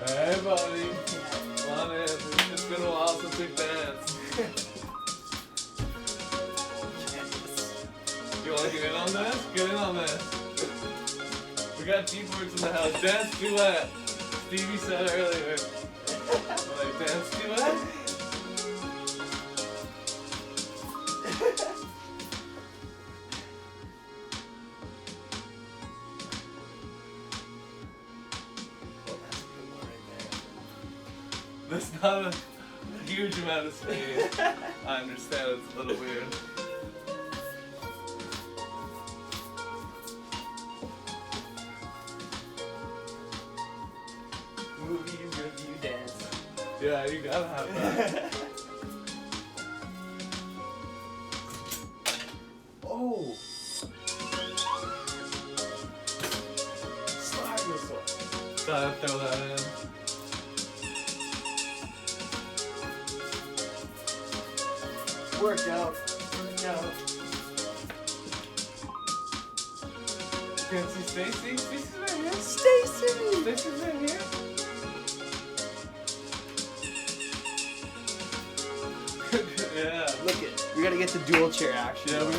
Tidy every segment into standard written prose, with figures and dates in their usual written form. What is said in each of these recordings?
Hey, buddy. Come on in. It's been a while since we've danced. You want to get in on this? Get in on this. We got G-Birds in the house. Dance duet. Stevie said earlier. Like, dance duet? That's not a huge amount of speed. I understand it's a little weird. Movie review dance. Yeah, you gotta have that. Oh! Slide whistle. Gotta throw that in. Work out. Work out. You can see Stacy? Stacy's right here. Stacy! Stacy's right here. Yeah. Look it. We gotta get the dual chair action. Yeah, we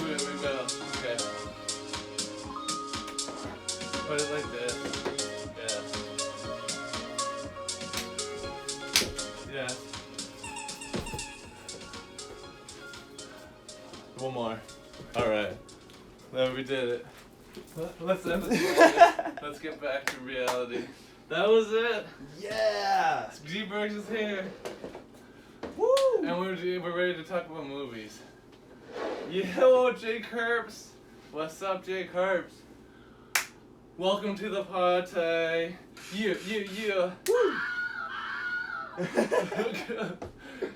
will. Okay. Put it like this. Yeah. Yeah. One more. Alright. There, we did it. Let's end this. Let's get back to reality. That was it. Yeah! G-Bergs is here. Woo! And we're ready to talk about movies. Yo, Jake Herbs. What's up, Jake Herbs? Welcome to the party. Yeah.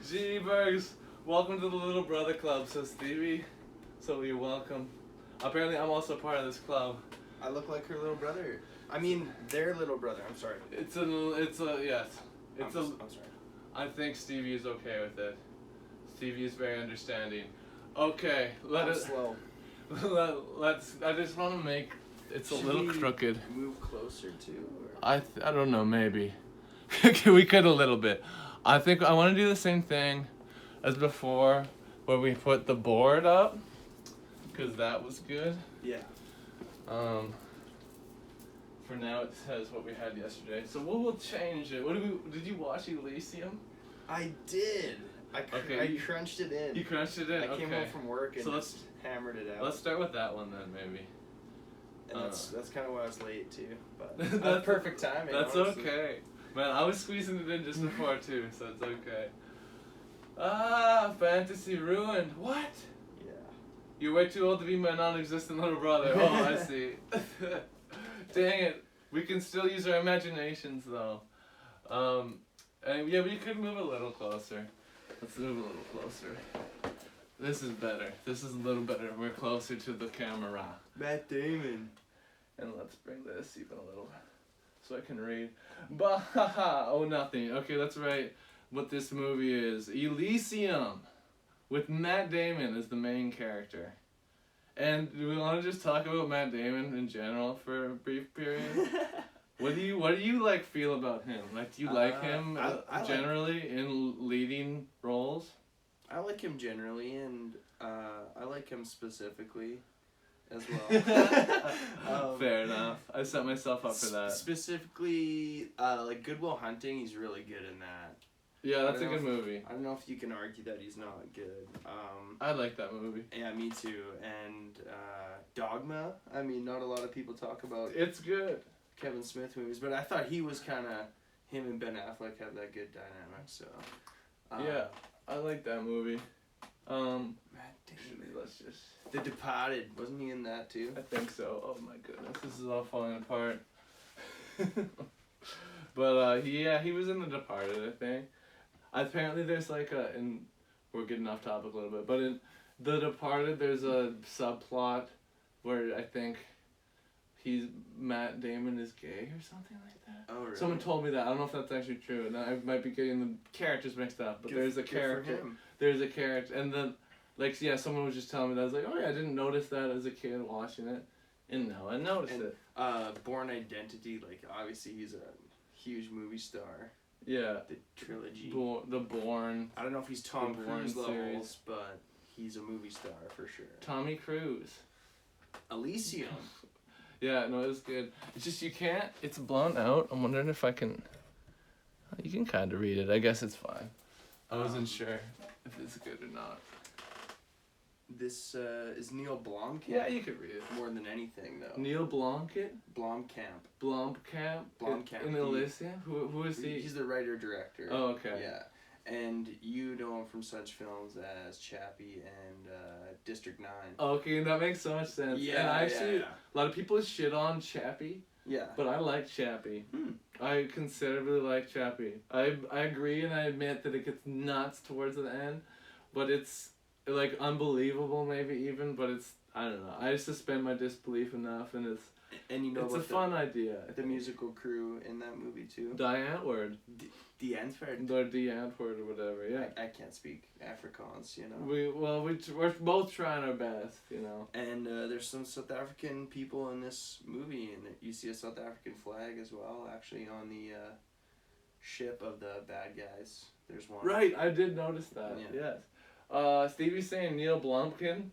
G-Bergs. Welcome to the Little Brother Club, says Stevie. So you're welcome. Apparently, I'm also part of this club. I look like her little brother. I mean, their little brother. I'm sorry. It's a yes. I'm sorry. I think Stevie is okay with it. Stevie is very understanding. Okay, Slow. let's. I just want to make it's a Should little we crooked. Move closer to. Or? I don't know, maybe. We could a little bit. I think I want to do the same thing as before, where we put the board up, because that was good. Yeah. For now, it says what we had yesterday. So we'll change it. Did you watch Elysium? I did. I crunched it in. You crunched it in. I came home from work and So just hammered it out. Let's start with that one then, maybe. And that's kind of why I was late too. But That's that's perfect timing. That's honestly. okay. Man, I was squeezing it in just before too, so it's okay. Fantasy ruined. What? Yeah. You're way too old to be my non-existent little brother. Oh, I see. Dang it. We can still use our imaginations though. And yeah, we could move a little closer. Let's move a little closer. This is better. This is a little better. We're closer to the camera. Matt Damon. And let's bring this even a little so I can read. Bah, oh, nothing. Okay, that's right. What this movie is. Elysium. With Matt Damon as the main character. And do we want to just talk about Matt Damon in general for a brief period? What do you like feel about him? Like, do you like him I generally in leading roles? I like him generally, and I like him specifically as well. Fair enough. I set myself up for that. Specifically, like Good Will Hunting, he's really good in that. Yeah, that's a good movie. I don't know if you can argue that he's not good. I like that movie. Yeah, me too. And Dogma, I mean, not a lot of people talk about It's good. Kevin Smith movies, but I thought he was kind of, him and Ben Affleck had that good dynamic, so. Yeah, I like that movie. Matt Damon. Let's just... The Departed, wasn't he in that too? I think so. Oh my goodness, this is all falling apart. But he was in The Departed, I think. Apparently there's like and we're getting off topic a little bit, but in The Departed there's a subplot where I think Matt Damon is gay or something like that. Oh, really? Someone told me that. I don't know if that's actually true. And I might be getting the characters mixed up, but there's a character. There's a character, and then, like, yeah, someone was just telling me that. I was like, oh yeah, I didn't notice that as a kid watching it, and now I noticed it. Born Identity, like, obviously he's a huge movie star. Yeah. The trilogy. The Bourne. I don't know if he's Tom The Bourne Cruise levels, series. but he's a movie star for sure. Tommy Cruise. Elysium. Yeah, no, it was good. It's just you can't. It's blown out. I'm wondering if I can. You can kind of read it. I guess it's fine. I wasn't sure if it's good or not. This is Neil Blomkamp. Yeah, you could read it. More than anything, though. Neil Blomkamp. Blomkamp. In Elysium. Who is he? He's the writer-director. Oh, okay. Yeah. And you know him from such films as Chappie and District 9. Okay, that makes so much sense. Yeah, and actually, yeah. a lot of people shit on Chappie. Yeah. But I like Chappie. I considerably like Chappie. I agree and I admit that it gets nuts towards the end, but it's like unbelievable maybe even, but it's, I don't know. I suspend my disbelief enough, and it's a fun idea. The musical crew in that movie too. Die Antwoord. Die Antwoord. Or Die Antwoord or whatever, yeah. I can't speak Afrikaans, you know. We're both trying our best, you know. And there's some South African people in this movie, and you see a South African flag as well, actually, on the ship of the bad guys. There's one. Right, I did notice that, yeah. Yes. Stevie's saying Neil Blomkamp.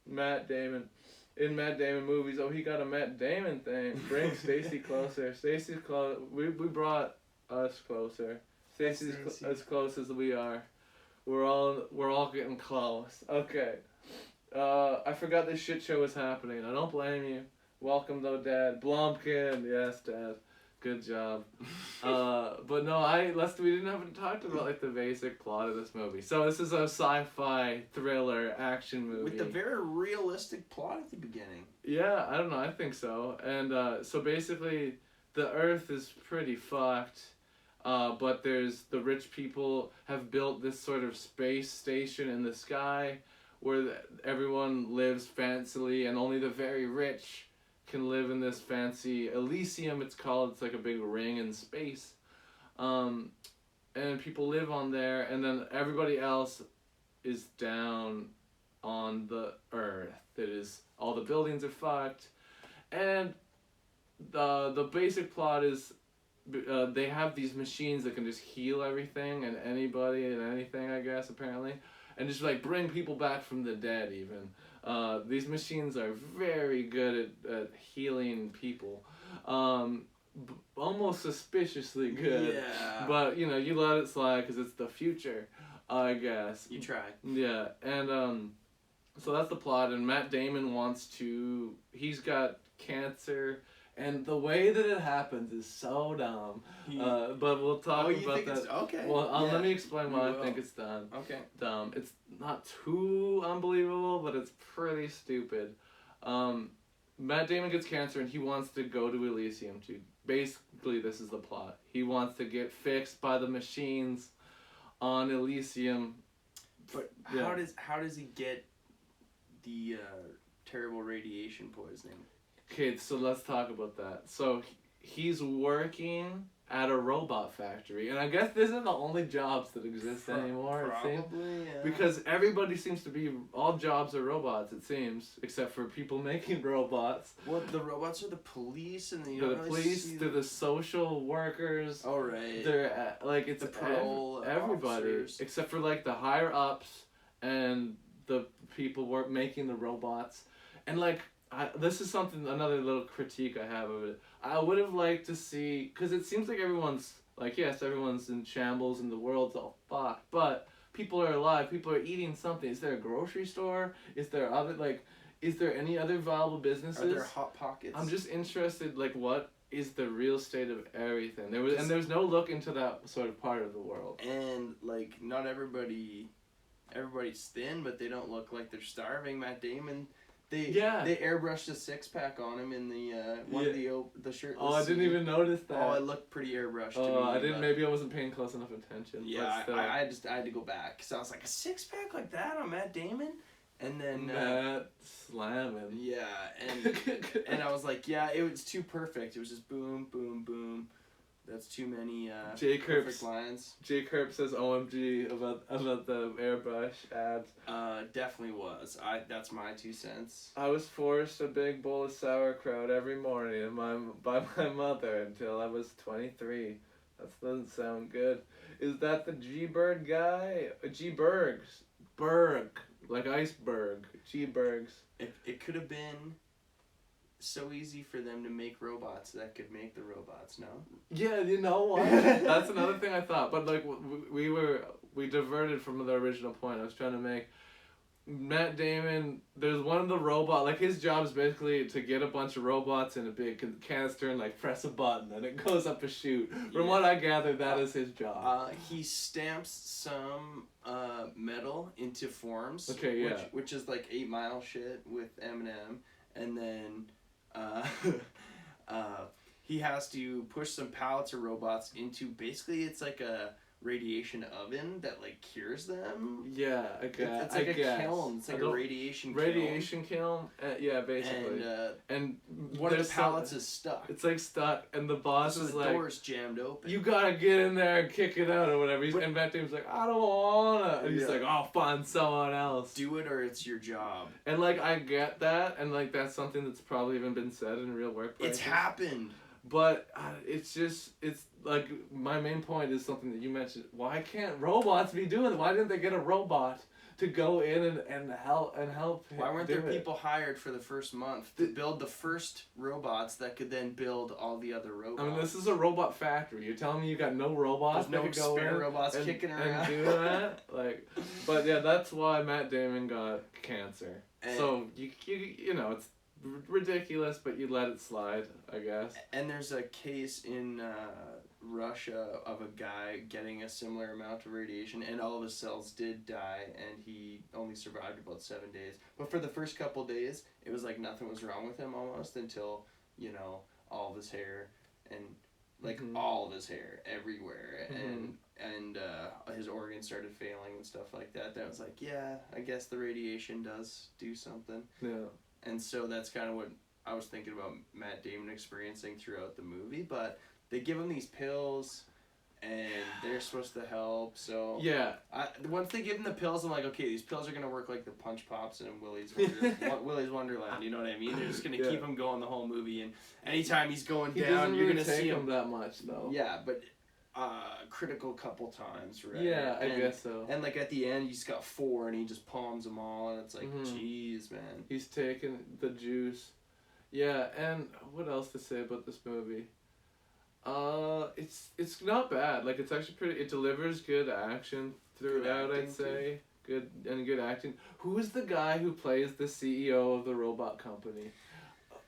Matt Damon. In Matt Damon movies, he got a Matt Damon thing. Bring Stacy closer. Stacy's close. We brought us closer. Stacy's as close as we are. We're all getting close. Okay. I forgot this shit show was happening. I don't blame you. Welcome though, Dad. Blomkamp. Yes, Dad. Good job. But no, we haven't talked about like the basic plot of this movie. So this is a sci-fi thriller action movie with a very realistic plot at the beginning. Yeah, I don't know. I think so. And so basically, the Earth is pretty fucked. But there's the rich people have built this sort of space station in the sky, where everyone lives fancily, and only the very rich can live in this fancy Elysium, it's called. It's like a big ring in space. And people live on there, and then everybody else is down on the Earth. That is, all the buildings are fucked. And the basic plot is they have these machines that can just heal everything and anybody and anything, I guess, apparently. And just like bring people back from the dead even. These machines are very good at healing people. Almost suspiciously good. Yeah. But, you know, you let it slide because it's the future, I guess. You try. Yeah. And so that's the plot. And Matt Damon he's got cancer. And the way that it happens is so dumb. But we'll talk about that. Okay. Well, let me explain why I think it's dumb. Okay. Dumb. It's not too unbelievable, but it's pretty stupid. Matt Damon gets cancer and he wants to go to Elysium to. Basically, this is the plot. He wants to get fixed by the machines on Elysium. But how does he get the terrible radiation poisoning? Okay, so let's talk about that. So he's working at a robot factory, and I guess this isn't the only jobs that exist anymore. Probably, it seems. yeah. Because everybody seems to be, all jobs are robots, it seems, except for people making robots. Well, the robots are the police, and the police, they're the social workers. Oh, right. They're like it's the parole everybody, officers. except for like the higher ups and the people making the robots, and like. This is another little critique I have of it. I would have liked to see, because it seems like everyone's in shambles and the world's all fucked, but people are alive, people are eating something. Is there a grocery store? Is there any other viable businesses? Are there Hot Pockets? I'm just interested, like, what is the real state of everything? There's no look into that sort of part of the world. And, like, not everybody's thin, but they don't look like they're starving. Matt Damon... They airbrushed a six-pack on him in the one of the shirtless. Oh, I didn't even notice that. Oh, it looked pretty airbrushed to me. Oh, I didn't. Maybe I wasn't paying close enough attention. Yeah, I had to go back because I was like, a six-pack like that on Matt Damon, and then Matt slamming. Yeah, and I was like, yeah, it was too perfect. It was just boom, boom, boom. That's too many Perfect lines. J. Kirk says OMG about the airbrush ads. Definitely was. That's my 2 cents. I was forced a big bowl of sauerkraut every morning by my mother until I was 23. That doesn't sound good. Is that the G-Bird guy? G-Bergs. Berg. Like iceberg. G-Bergs. It could have been so easy for them to make robots that could make the robots, no? Yeah, you know what? That's another thing I thought. But like we diverted from the original point I was trying to make. Matt Damon, there's one of the robot, like his job is basically to get a bunch of robots in a big canister and like press a button and it goes up a chute. From what I gather, that is his job. He stamps some metal into forms. Okay, yeah. Which is like 8 Mile shit with Eminem, and then he has to push some pallets of robots into, basically it's like a radiation oven that like cures them. Yeah, I guess. It's like a kiln. It's like a radiation kiln. Yeah, basically. And one of the pallets is stuck. It's like stuck, and the boss is like, the door's jammed open. You gotta get in there and kick it out or whatever. And Matt Damon's like, I don't wanna. And he's like, oh, find someone else. Do it or it's your job. And like I get that, and like that's something that's probably even been said in real workplaces. It's happened. But it's like my main point is something that you mentioned. Why can't robots be doing it? Why didn't they get a robot to go in and help? Why weren't there people hired for the first month to build the first robots that could then build all the other robots? I mean, this is a robot factory. You're telling me you got no robots? There's no spare robots kicking around and do that? Like, but yeah, that's why Matt Damon got cancer. And so you know it's ridiculous, but you let it slide, I guess. And there's a case in Russia of a guy getting a similar amount of radiation, and all of his cells did die, and he only survived about 7 days. But for the first couple days, it was like nothing was wrong with him almost until, you know, all of his hair and like all of his hair everywhere, and his organs started failing and stuff like that. That was like, yeah, I guess the radiation does do something. Yeah. And so that's kind of what I was thinking about Matt Damon experiencing throughout the movie. But they give him these pills, and they're supposed to help. So yeah, once they give him the pills, I'm like, okay, these pills are gonna work like the Punch Pops in Willy's Wonderland. You know what I mean? They're just gonna keep him going the whole movie. And anytime he's going down, you're gonna see him that much though. Yeah, but critical couple times, right? Yeah, I guess so. And like at the end, he's got 4, and he just palms them all, and it's like, jeez, man. He's taking the juice. Yeah, and what else to say about this movie? It's not bad. Like it's actually pretty. It delivers good action throughout. I'd say good acting. Who is the guy who plays the CEO of the robot company?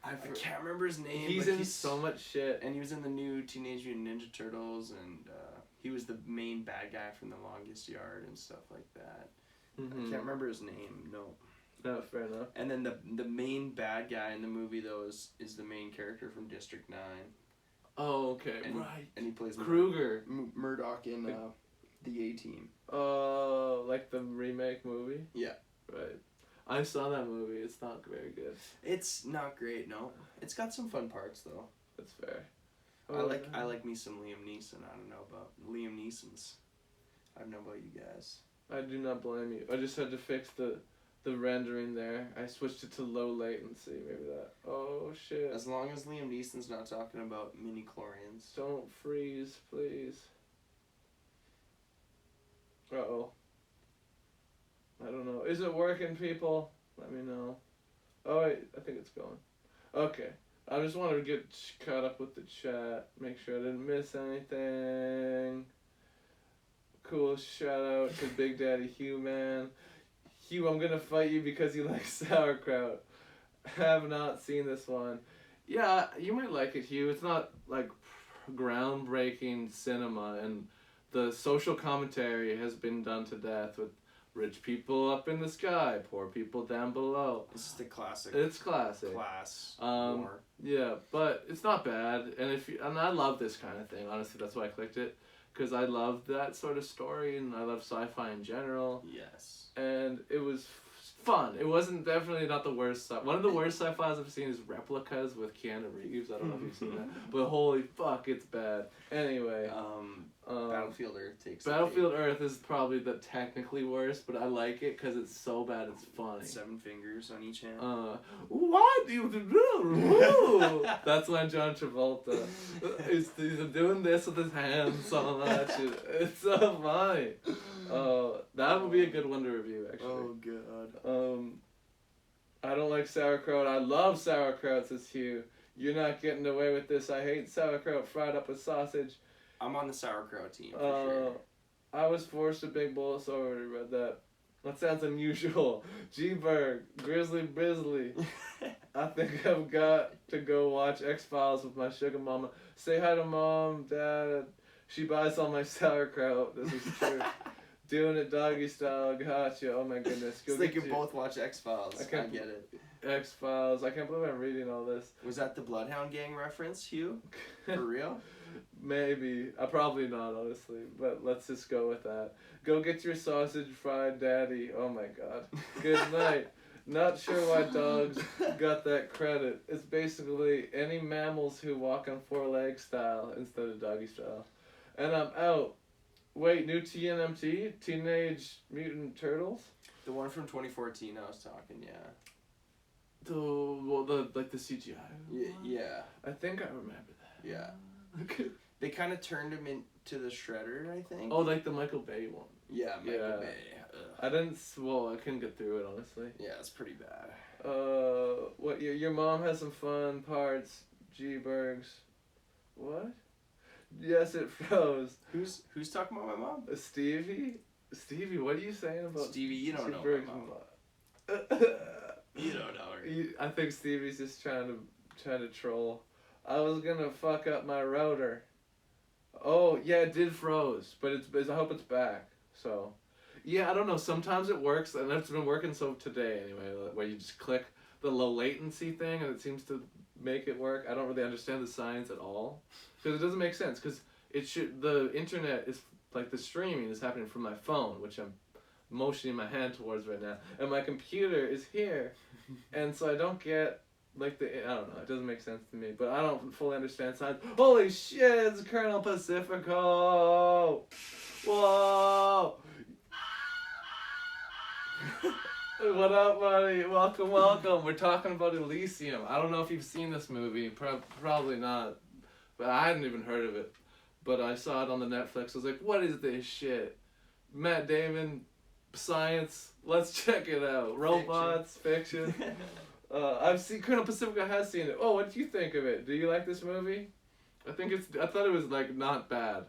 I can't remember his name. He's so much shit. And he was in the new Teenage Mutant Ninja Turtles, and he was the main bad guy from The Longest Yard and stuff like that. I can't remember his name. No. No, fair enough. And then the main bad guy in the movie though is the main character from District 9. Oh, okay, right. And he plays Kruger. Murdoch in the A-Team. Oh, like the remake movie? Yeah. Right. I saw that movie. It's not very good. It's not great, no. It's got some fun parts though. That's fair. I like me some Liam Neeson. I don't know about Liam Neeson's. I don't know about you guys. I do not blame you. I just had to fix the rendering there. I switched it to low latency. Maybe that. Oh shit. As long as Liam Neeson's not talking about mini-chlorians. Don't freeze, please. Uh-oh. I don't know. Is it working, people? Let me know. Oh, wait. I think it's going. Okay. I just wanted to get caught up with the chat. Make sure I didn't miss anything. Cool. Shout out to Big Daddy Hugh, man. Hugh, I'm gonna fight you because you like sauerkraut. Have not seen this one. Yeah, you might like it, Hugh. It's not, like, groundbreaking cinema, and the social commentary has been done to death with rich people up in the sky, poor people down below. This is the classic. It's classic. Class war. Yeah, but it's not bad, and I love this kind of thing. Honestly, that's why I clicked it, because I love that sort of story, and I love sci-fi in general. Yes. And it was fun. It wasn't definitely not the worst. One of the worst sci-fis I've seen is Replicas with Keanu Reeves. I don't know if you've seen that, but holy fuck, it's bad. Anyway, Battlefield Earth takes. Battlefield Earth is probably the technically worst, but I like it because it's so bad it's funny. 7 fingers on each hand. What do you do? That's when John Travolta is doing this with his hands on that shit. It's so funny. That would be a good one to review, actually. Oh god. I don't like sauerkraut. I love sauerkraut, says Hugh. You're not getting away with this. I hate sauerkraut fried up with sausage. I'm on the sauerkraut team for sure. I was forced a big bowl, so I already read that. That sounds unusual. G-Berg, Grizzly Brizzly. I think I've got to go watch X-Files with my sugar mama. Say hi to mom, dad. She buys all my sauerkraut. This is true. Doing it doggy style. Gotcha. Oh my goodness. It's like you both watch X-Files. I get it. X-Files. I can't believe I'm reading all this. Was that the Bloodhound Gang reference, Hugh? For real? Maybe. Probably not, honestly. But let's just go with that. Go get your sausage fried, daddy. Oh my god. Good night. Not sure why dogs got that credit. It's basically any mammals who walk on 4 legs style instead of doggy style. And I'm out. Wait, new TNMT? Teenage Mutant Turtles? The one from 2014 I was talking, yeah. The CGI? Yeah. I think I remember that. Yeah. They kind of turned him into the Shredder, I think. Oh, like the Michael Bay one. Yeah, Michael Bay. I couldn't get through it, honestly. Yeah, it's pretty bad. What, your mom has some fun parts, G-Bergs. What? Yes, it froze. Who's talking about my mom? Stevie? Stevie, what are you saying about Stevie, you don't know my mom. You don't know her. I think Stevie's just trying to troll. I was gonna fuck up my router. Oh, yeah, it did froze, but I hope it's back. So, yeah, I don't know. Sometimes it works, and it's been working so today anyway, where you just click the low latency thing, and it seems to make it work. I don't really understand the science at all, because it doesn't make sense. Because the internet is like the streaming is happening from my phone, which I'm motioning my hand towards right now, and my computer is here, and so I don't get. I don't know, it doesn't make sense to me, but I don't fully understand science. Holy shit, it's Colonel Pacifico! Whoa! What up, buddy? Welcome. We're talking about Elysium. I don't know if you've seen this movie, probably not, but I hadn't even heard of it. But I saw it on the Netflix, I was like, what is this shit? Matt Damon, science, let's check it out. Robots, fiction. I've seen Colonel Pacifica has seen it. Oh, what did you think of it? Do you like this movie? I thought it was like not bad.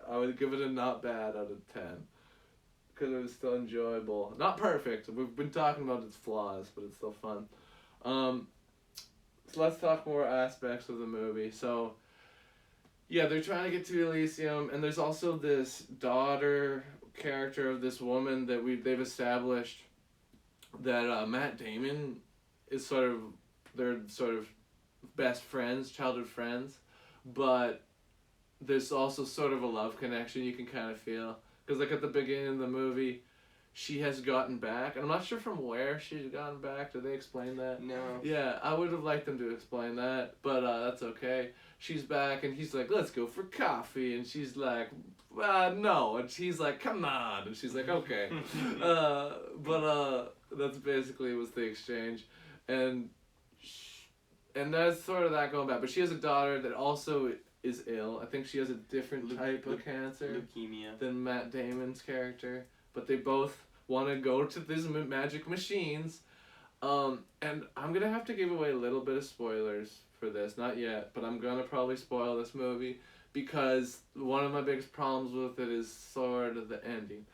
I would give it a not bad out of 10. Because it was still enjoyable. Not perfect. We've been talking about its flaws, but it's still fun. So let's talk more aspects of the movie. So, yeah, they're trying to get to Elysium, and there's also this daughter character of this woman that they've established that Matt Damon is they're sort of best friends, childhood friends, but there's also sort of a love connection you can kind of feel. Because like at the beginning of the movie, she has gotten back, and I'm not sure from where she's gotten back. Did they explain that? No. Yeah, I would have liked them to explain that, but that's okay. She's back, and he's like, let's go for coffee, and she's like, no, and he's like, come on, and she's like, okay. But that's basically was the exchange. And that's sort of that going back. But she has a daughter that also is ill. I think she has a different type of cancer. Leukemia. Than Matt Damon's character. But they both want to go to these magic machines. And I'm going to have to give away a little bit of spoilers for this. Not yet, but I'm going to probably spoil this movie. Because one of my biggest problems with it is sort of the ending.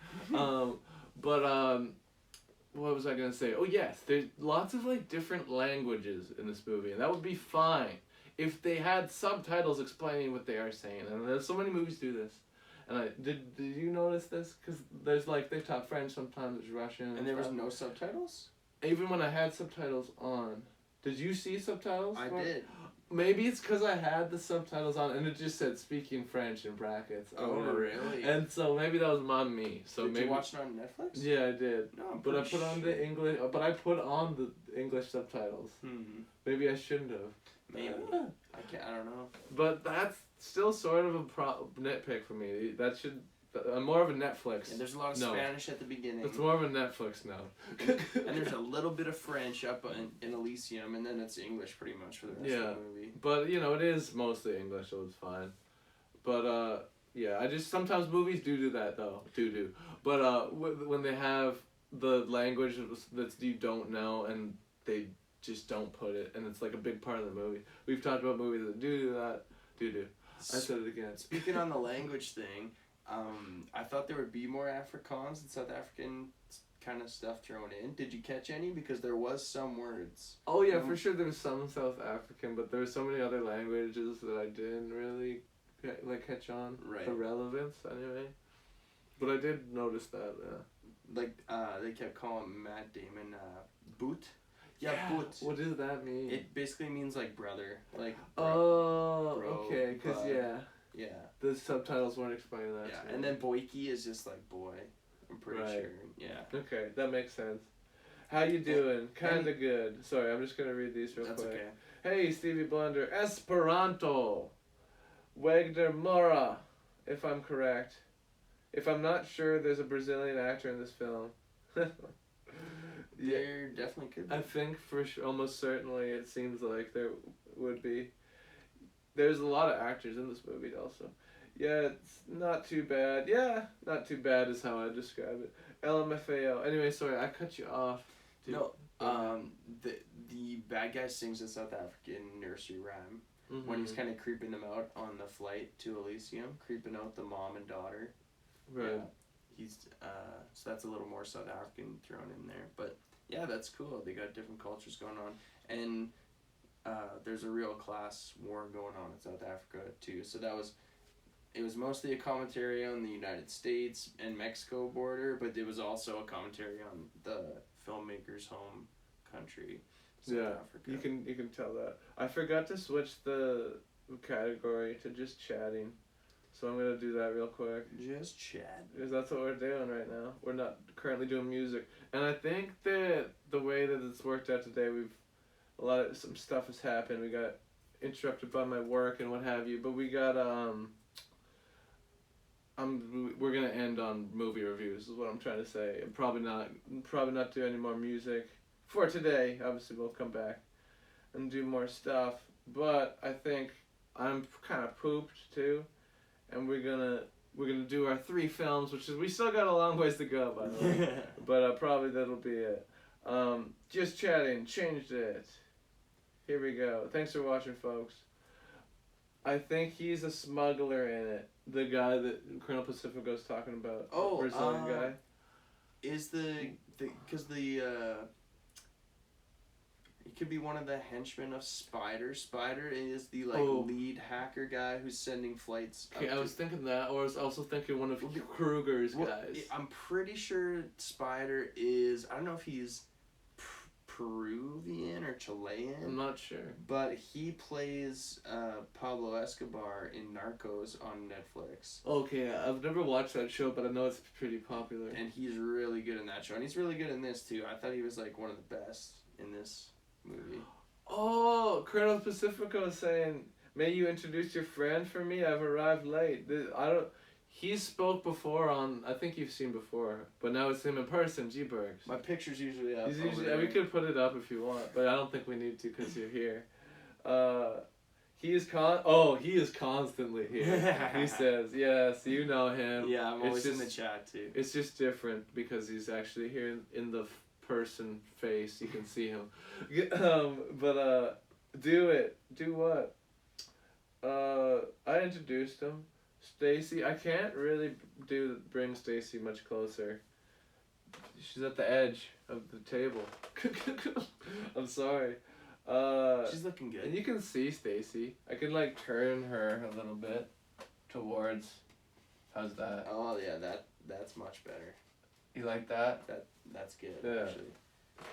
What was I going to say? Oh, yes, there's lots of, different languages in this movie, and that would be fine if they had subtitles explaining what they are saying, and there's so many movies do this. And did you notice this? Because there's, they talk French sometimes, there's Russian. And there was no subtitles? Even when I had subtitles on. Did you see subtitles? I did. Maybe it's because I had the subtitles on and it just said speaking French in brackets. Oh, really? And so maybe that was on me. So did maybe you watch it on Netflix? Yeah, I did. No, I'm but I pretty put on sure. the English. But I put on the English subtitles. Maybe I shouldn't have. Maybe. I don't know. But that's still sort of a nitpick for me. That should. I'm more of a Netflix. Yeah, there's a lot of Spanish at the beginning. It's more of a Netflix now. And there's a little bit of French up in Elysium, and then it's English pretty much for the rest of the movie. But you know, it is mostly English, so it's fine. But yeah, I just sometimes movies do that though. But when they have the language that you don't know and they just don't put it, and it's like a big part of the movie. We've talked about movies that do that. I said it again. Speaking on the language thing. I thought there would be more Afrikaans and South African kind of stuff thrown in. Did you catch any? Because there was some words. Oh yeah, for sure there was some South African, but there were so many other languages that I didn't really catch on the relevance anyway. But I did notice that. Like they kept calling Matt Damon Boot. Yeah, Boot. What does that mean? It basically means like brother, like. Bro, okay, because Yeah. The subtitles weren't explaining that. Yeah, and then Boyki is just like boy. I'm pretty sure. Yeah. Okay, that makes sense. How you doing? Kinda good. Sorry, I'm just gonna read these real quick. That's okay. Hey, Stevie Blunder. Esperanto. Wegner Mora, if I'm correct. If I'm not sure, there's a Brazilian actor in this film. There definitely could be. I think for sure, almost certainly, it seems like there would be. There's a lot of actors in this movie also. Yeah, it's not too bad. Yeah, not too bad is how I describe it. LMFAO. Anyway, sorry, I cut you off. No, the bad guy sings a South African nursery rhyme when he's kind of creeping them out on the flight to Elysium, creeping out the mom and daughter. Right. Yeah, he's so that's a little more South African thrown in there, but yeah, that's cool. They got different cultures going on, and there's a real class war going on in South Africa too. So it was mostly a commentary on the United States and Mexico border, but it was also a commentary on the filmmaker's home country, South Africa. You can tell that. I forgot to switch the category to just chatting, so I'm gonna do that real quick. Just chat. Because that's what we're doing right now. We're not currently doing music, and I think that the way that it's worked out today, some stuff has happened. We got interrupted by my work and what have you, but we got we're gonna end on movie reviews is what I'm trying to say. And probably not do any more music for today. Obviously we'll come back and do more stuff, but I think I'm kind of pooped too, and we're gonna do our 3 films, which is we still got a long ways to go, by the way. But probably that'll be it. Just chatting, changed it. Here we go. Thanks for watching, folks. I think he's a smuggler in it. The guy that Colonel Pacifico's talking about. Oh, the Brazilian guy. Is because it could be one of the henchmen of Spider. Spider is the lead hacker guy who's sending flights. Okay, I was thinking that, or I was also thinking one of Kruger's guys. I'm pretty sure Spider is. I don't know if he's Peruvian or Chilean. I'm not sure. But he plays Pablo Escobar in Narcos on Netflix. Okay, I've never watched that show, but I know it's pretty popular. And he's really good in that show. And he's really good in this, too. I thought he was, one of the best in this movie. Oh, Colonel Pacifico is saying, "May you introduce your friend for me? I've arrived late." He spoke before on, I think you've seen before, but now it's him in person, G-Bergs. My picture's usually up. We could put it up if you want, but I don't think we need to because you're here. He is constantly here. He says, yes, you know him. Yeah, I'm always in the chat too. It's just different because he's actually here in the person face. You can see him. But do it. Do what? I introduced him. Stacy, I can't really bring Stacy much closer. She's at the edge of the table. I'm sorry. She's looking good. And you can see Stacy. I could turn her a little bit towards. How's that? Oh yeah, that's much better. You like that? That's good. Yeah. Actually.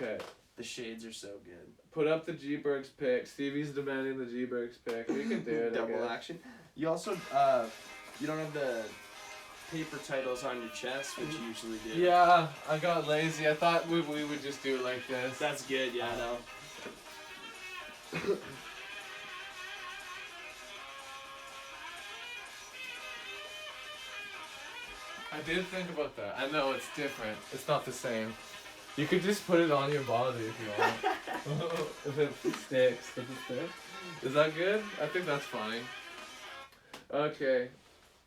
Okay. The shades are so good. Put up the G-Bergs pick. Stevie's demanding the G-Bergs pick. We can do it. Double action. You also you don't have the paper titles on your chest, which you usually do. Yeah, I got lazy. I thought we would just do it like this. That's good. Yeah, I know. I did think about that. I know it's different. It's not the same. You could just put it on your body if you want. If it sticks. Does it stick? Is that good? I think that's fine. Okay.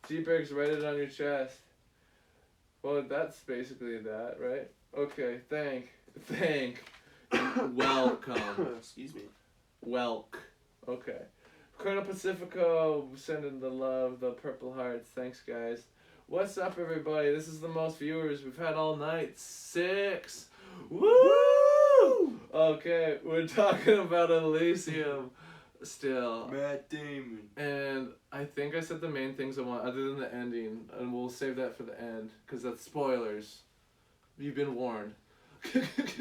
G-Bergs, write it on your chest. Well, that's basically that, right? Okay, thank. Welcome. Excuse me. Welk. Okay. Colonel Pacifico sending the love, the purple hearts. Thanks, guys. What's up, everybody? This is the most viewers we've had all night. 6. Woo! Okay, we're talking about Elysium still. Matt Damon. And I think I said the main things I want, other than the ending, and we'll save that for the end, because that's spoilers. You've been warned.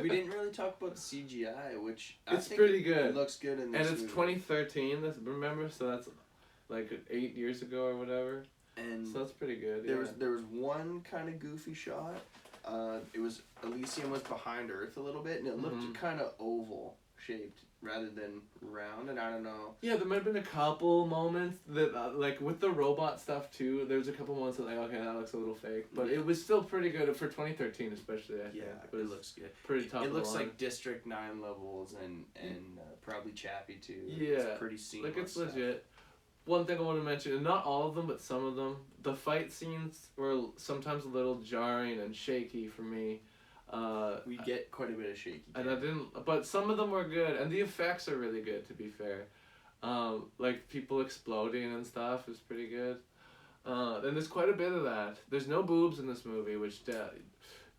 We didn't really talk about the CGI, which it's pretty good. It looks good in this And it's movie. 2013, remember? So that's like 8 years ago or whatever. And so that's pretty good. There was one kind of goofy shot. It was Elysium was behind Earth a little bit, and it looked kind of oval shaped rather than round. And I don't know. Yeah, there might have been a couple moments that like with the robot stuff too. There was a couple moments that like okay that looks a little fake, but it was still pretty good for 2013 especially. I think. It looks good. Pretty top. It looks of the line. like District 9 levels and probably Chappie too. Yeah, it's pretty seamless. Like it's legit. One thing I want to mention, and not all of them, but some of them, the fight scenes were sometimes a little jarring and shaky for me. We get quite a bit of shaky. And I didn't, but some of them were good, and the effects are really good, to be fair. Like people exploding and stuff is pretty good. And there's quite a bit of that. There's no boobs in this movie, which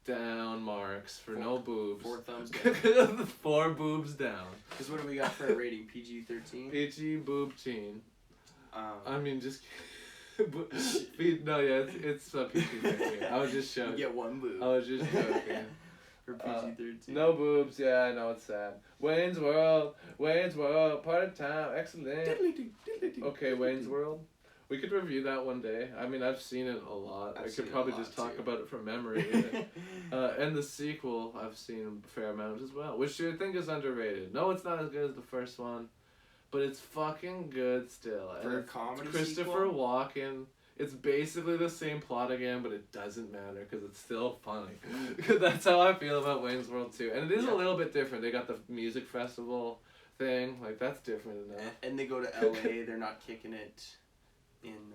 down marks for no boobs. 4 thumbs down. 4 boobs down. Because what do we got for a rating? PG-13? PG boob teen. I mean, just no, yeah, it's PG-13. I was just joking. You get 1 boob. I was just joking. For PG-13. No boobs. Yeah, I know it's sad. Wayne's World, part of town, excellent. Okay, Wayne's World. We could review that one day. I mean, I've seen it a lot. I could probably just talk about it from memory. And the sequel, I've seen a fair amount as well, which I think is underrated. No, it's not as good as the first one. But it's fucking good still. For a comedy Christopher sequel? Walken. It's basically the same plot again, but it doesn't matter because it's still funny. That's how I feel about Wayne's World too. And it is a little bit different. They got the music festival thing. Like, that's different enough. And they go to LA. They're not kicking it in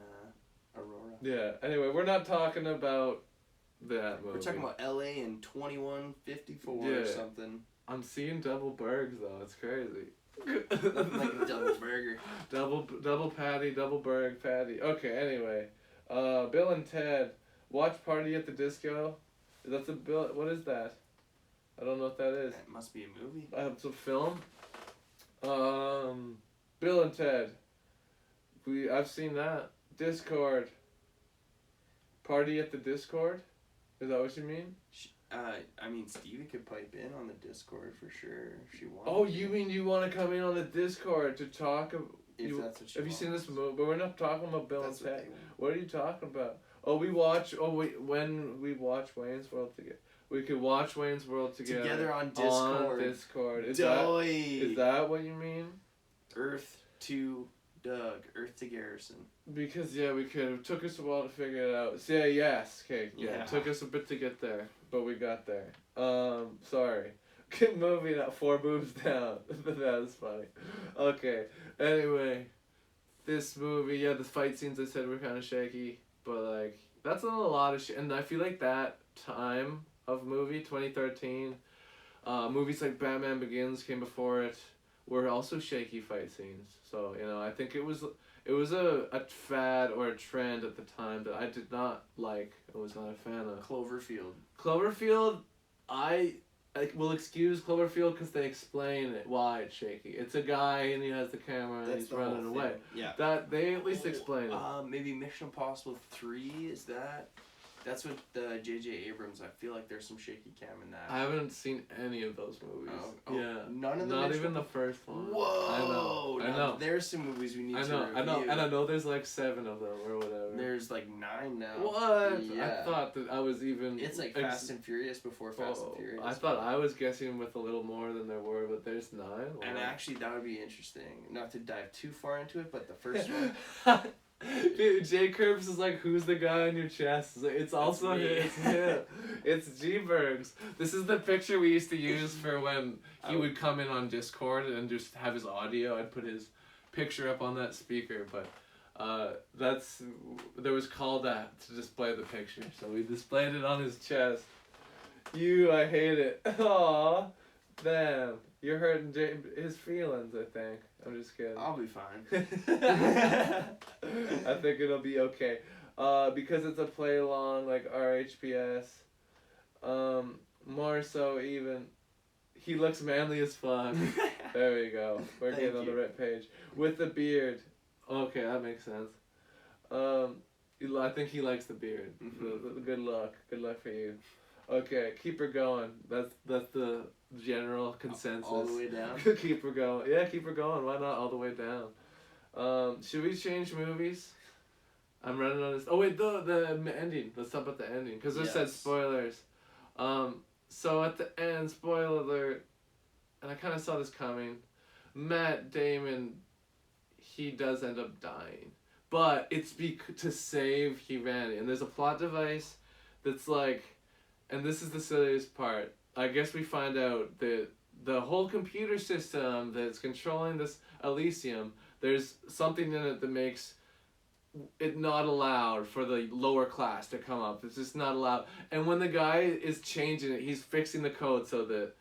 Aurora. Yeah. Anyway, we're not talking about that movie. We're talking about LA in 2154 or something. I'm seeing double burgers though. It's crazy. Nothing like a double burger. Double patty, double burg patty. Okay, anyway. Bill and Ted. Watch Party at the Disco. That's a Bill. What is that? I don't know what that is. That must be a movie. It's a film. Bill and Ted. I've seen that. Discord. Party at the Discord? Is that what you mean? I mean, Stevie could pipe in on the Discord for sure if she wants. Oh, you mean you want to come in on the Discord to talk? If that's what she have wants. you seen this movie? But we're not talking about Bill That's and what Ted. they want. What are you talking about? Oh, when we watch Wayne's World together. We could watch Wayne's World together on Discord. On Discord. Is Doy. that what you mean? Earth to Doug. Earth to Garrison. Because we could. It took us a while to figure it out. So, yes. Okay. Yeah. Yeah. It took us a bit to get there, but we got there. Sorry. Moving at 4 boobs down. That was funny. Okay. Anyway, this movie, the fight scenes I said were kind of shaky, but like that's a lot of shit. And I feel like that time of movie, 2013, movies like Batman Begins came before it, were also shaky fight scenes. So I think it was a fad or a trend at the time that I did not like. I was not a fan of. Cloverfield, I will excuse Cloverfield because they explain why it's shaky. It's a guy and he has the camera and he's running away. Yeah. That they at least explain it. Maybe Mission Impossible 3 is that. That's what the J.J. Abrams. I feel like there's some shaky cam in that. I haven't seen any of those movies. Yeah. None of them. Not even the first one. Whoa! I know. There's some movies we need to review. And I know there's like 7 of them or whatever. There's like 9 now. What? Yeah. I thought that I was even... It's like Fast and Furious before Fast and Furious. I thought I was guessing with a little more than there were, but there's 9. Wow. And actually, that would be interesting. Not to dive too far into it, but the first one... Dude, Jay Curbs is like, who's the guy on your chest? It's also it's him. It's G-Bergs. This is the picture we used to use for when he would come in on Discord and just have his audio. I'd put his picture up on that speaker, but there was called that to display the picture, so we displayed it on his chest. I hate it. Aw, damn. You're hurting his feelings, I think. I'm just kidding. I'll be fine. I think it'll be okay. Because it's a play along like RHPS. More so even. He looks manly as fuck. There we go. We're getting on the right page. With the beard. Okay, that makes sense. I think he likes the beard. Mm-hmm. Good luck. Good luck for you. Okay, keep her going. That's the general consensus. All the way down? Keep her going. Yeah, keep her going. Why not all the way down? Should we change movies? I'm running on this. Oh wait, the ending. Let's talk about the ending because it said spoilers. So at the end, spoiler alert, and I kind of saw this coming. Matt Damon, he does end up dying, but it's to save humanity. And there's a plot device that's like, and this is the silliest part. I guess we find out that the whole computer system that's controlling this Elysium, there's something in it that makes it not allowed for the lower class to come up. It's just not allowed. And when the guy is changing it, he's fixing the code so that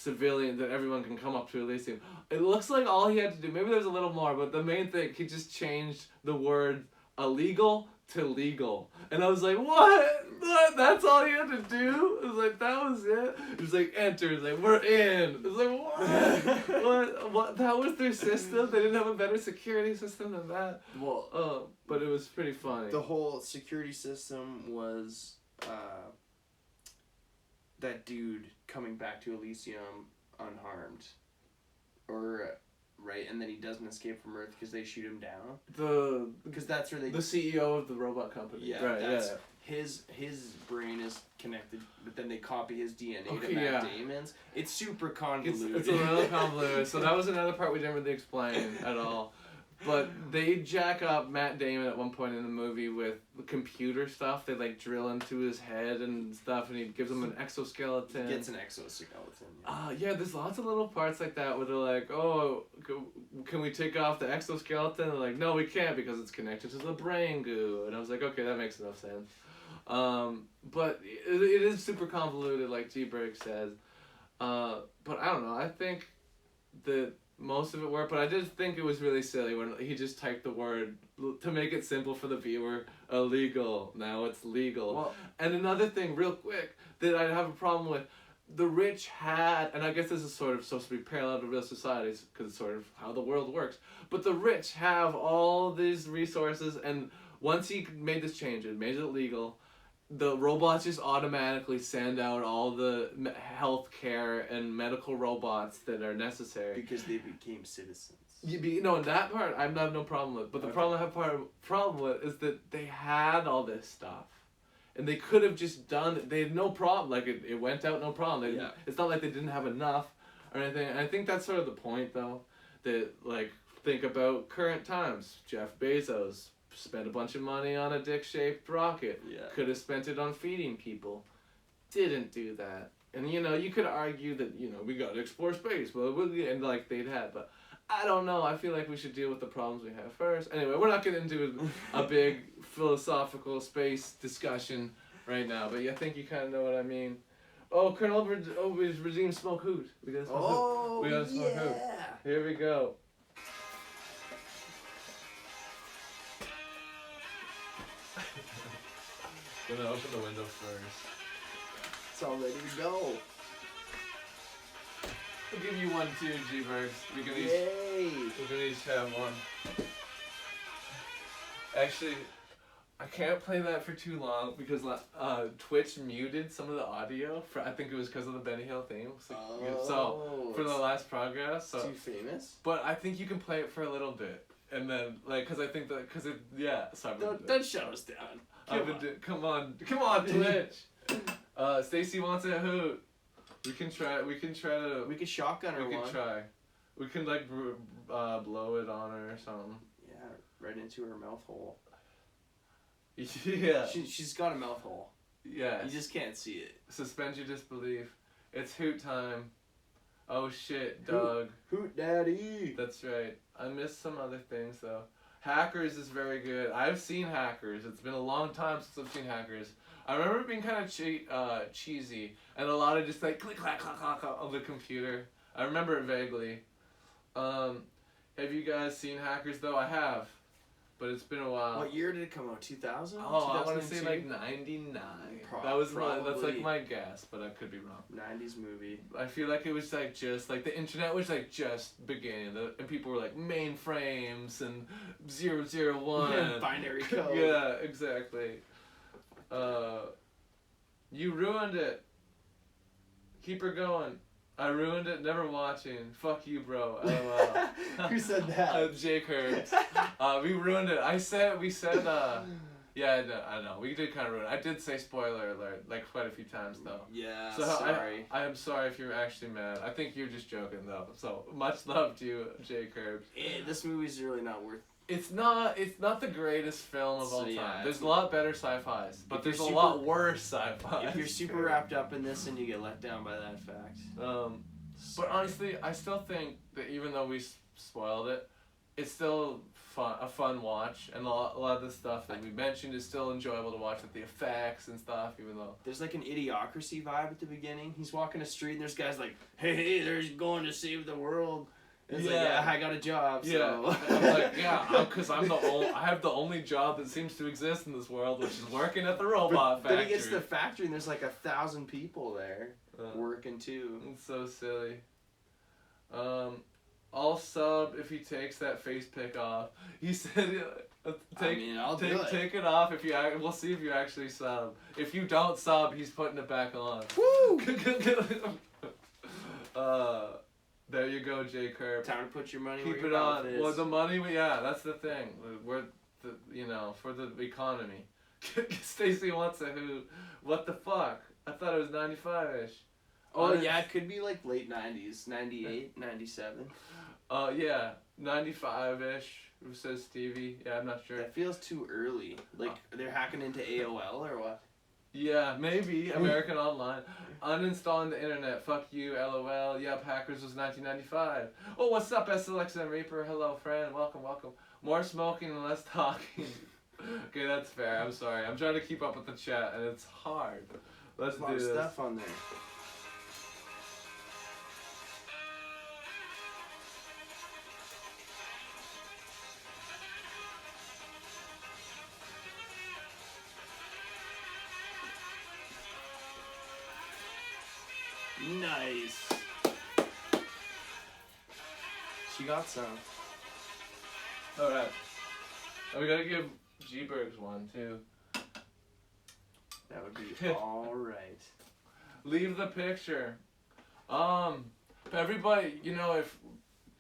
everyone can come up to Elysium. It looks like all he had to do, maybe there's a little more, but the main thing, he just changed the word illegal to legal. And I was like, what? That's all you had to do? It was like, that was it? It was like, enter. It was like, we're in. It was like, what? What? That was their system? They didn't have a better security system than that? Well, but it was pretty funny. The whole security system was that dude coming back to Elysium unharmed. Right, and then he doesn't escape from Earth because they shoot him down. Because that's where the CEO of the robot company. Yeah, right. His brain is connected, but then they copy his DNA to Matt Damon's. It's super convoluted. It's a little convoluted. So that was another part we didn't really explain at all. But they jack up Matt Damon at one point in the movie with computer stuff. They like drill into his head and stuff, and he gives him an exoskeleton. He gets an exoskeleton. Yeah, there's lots of little parts like that where they're like, oh, can we take off the exoskeleton? And they're like, no, we can't because it's connected to the brain goo. And I was like, okay, that makes enough sense. But it is super convoluted, like G-Berg says. But I don't know. I think that most of it worked, but I did think it was really silly when he just typed the word to make it simple for the viewer. Illegal. Now it's legal. Well, and another thing, real quick, that I have a problem with. The rich had, and I guess this is sort of supposed to be parallel to real societies because it's sort of how the world works. But the rich have all these resources, and once he made this change and made it legal, the robots just automatically send out all the health care and medical robots that are necessary. Because they became citizens. No, that part I have no problem with. But the problem I have problem with is that they had all this stuff. And they could have just done it. They had no problem. Like, it went out no problem. It's not like they didn't have enough or anything. And I think that's sort of the point, though. That, like, think about current times. Jeff Bezos spent a bunch of money on a dick-shaped rocket. Yeah. Could have spent it on feeding people. Didn't do that. And, you could argue that, we got to explore space. And, like, they'd had. But I don't know. I feel like we should deal with the problems we have first. Anyway, we're not getting into a big philosophical space discussion right now. But I think you kind of know what I mean. Oh, Colonel regime smoke hoot. We got to smoke hoot. We got to smoke hoot. Here we go. I'm gonna open the window first. It's all ready to go. I'll give you one too, G-Bergs. We can each have one. Actually, I can't play that for too long because Twitch muted some of the audio for I think it was because of the Benny Hill theme. So for the last progress. So too famous. But I think you can play it for a little bit, and then because I think that because it So don't shut us down. Come on, Twitch. Stacy wants a hoot. We can try to. We could shotgun her one. We can try. We can like blow it on her or something. Yeah, right into her mouth hole. Yeah. She's got a mouth hole. Yeah. You just can't see it. Suspend your disbelief. It's hoot time. Oh shit, Doug. Hoot daddy. That's right. I missed some other things though. Hackers is very good. I've seen Hackers. It's been a long time since I've seen Hackers. I remember it being kind of cheesy and a lot of just like click clack clack clack on the computer. I remember it vaguely. Have you guys seen Hackers though? I have. But it's been a while. What year did it come out? 2000? Oh, I want to say like 99. That's like my guess, but I could be wrong. 90s movie. I feel like it was like just like the internet was like just beginning, and people were like mainframes and 001. Yeah, binary code. Yeah, exactly. You ruined it. Keep her going. I ruined it, never watching. Fuck you, bro. LOL. Who said that? Jake Herbs. We ruined it. We said, yeah, I know. We did kind of ruin it. I did say spoiler alert, like, quite a few times, though. Yeah, so sorry. I am sorry if you're actually mad. I think you're just joking, though. So, much love to you, Jake Herbs. This movie's really not worth. It's not the greatest film of all time. There's a lot better sci-fis, but there's a lot worse sci-fi. If you're super wrapped up in this and you get let down by that fact. But honestly, I still think that even though we spoiled it, it's still a fun watch, and a lot of the stuff that we mentioned is still enjoyable to watch with the effects and stuff, even though... There's like an Idiocracy vibe at the beginning. He's walking the street and there's guys like, hey, they're going to save the world. It's like, yeah, I got a job, so... Yeah, I'm like, yeah, because I have the only job that seems to exist in this world, which is working at the robot factory. Then he gets to the factory and there's like 1,000 people there working too. It's so silly. I'll sub if he takes that face pick off. He said, take it off if you. We'll see if you actually sub. If you don't sub, he's putting it back on. Woo! There you go, J. Curb. Time to put your money Keep where it your on. mouth is. Well, the money, that's the thing. We're, for the economy. Stacy wants a who. What the fuck? I thought it was 95-ish. Oh, yeah, it could be like late 90s. 98, 97. Yeah, 95-ish, says Stevie. Yeah, I'm not sure. That feels too early. Like, they're hacking into AOL or what? Yeah, maybe. American Online. Uninstalling the internet. Fuck you, LOL. Yep, Hackers was 1995. Oh, what's up, SLXM Reaper? Hello, friend. Welcome. More smoking and less talking. Okay, that's fair. I'm sorry. I'm trying to keep up with the chat, and it's hard. Let's do this. There's a lot of stuff on there. Nice. She got some. Alright. And we gotta give G-Bergs one, too. That would be alright. Leave the picture. Everybody, if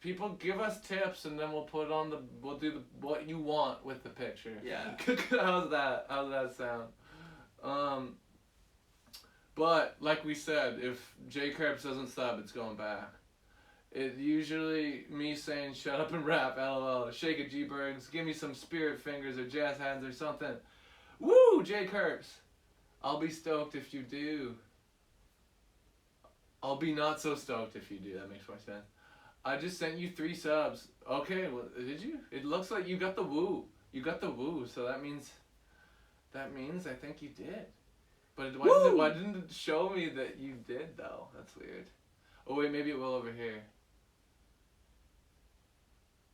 people give us tips and then we'll do what you want with the picture. Yeah. How's that sound? But, like we said, if J. Krebs doesn't sub, it's going back. It's usually me saying, shut up and rap, LOL, shake it, G-Bergs, give me some spirit fingers or jazz hands or something. Woo, J. Krebs! I'll be stoked if you do. I'll be not so stoked if you do, that makes more sense. I just sent you 3 subs. Okay, well, did you? It looks like you got the woo. You got the woo, so that means I think you did. But why didn't it show me that you did, though? That's weird. Oh, wait, maybe it will over here.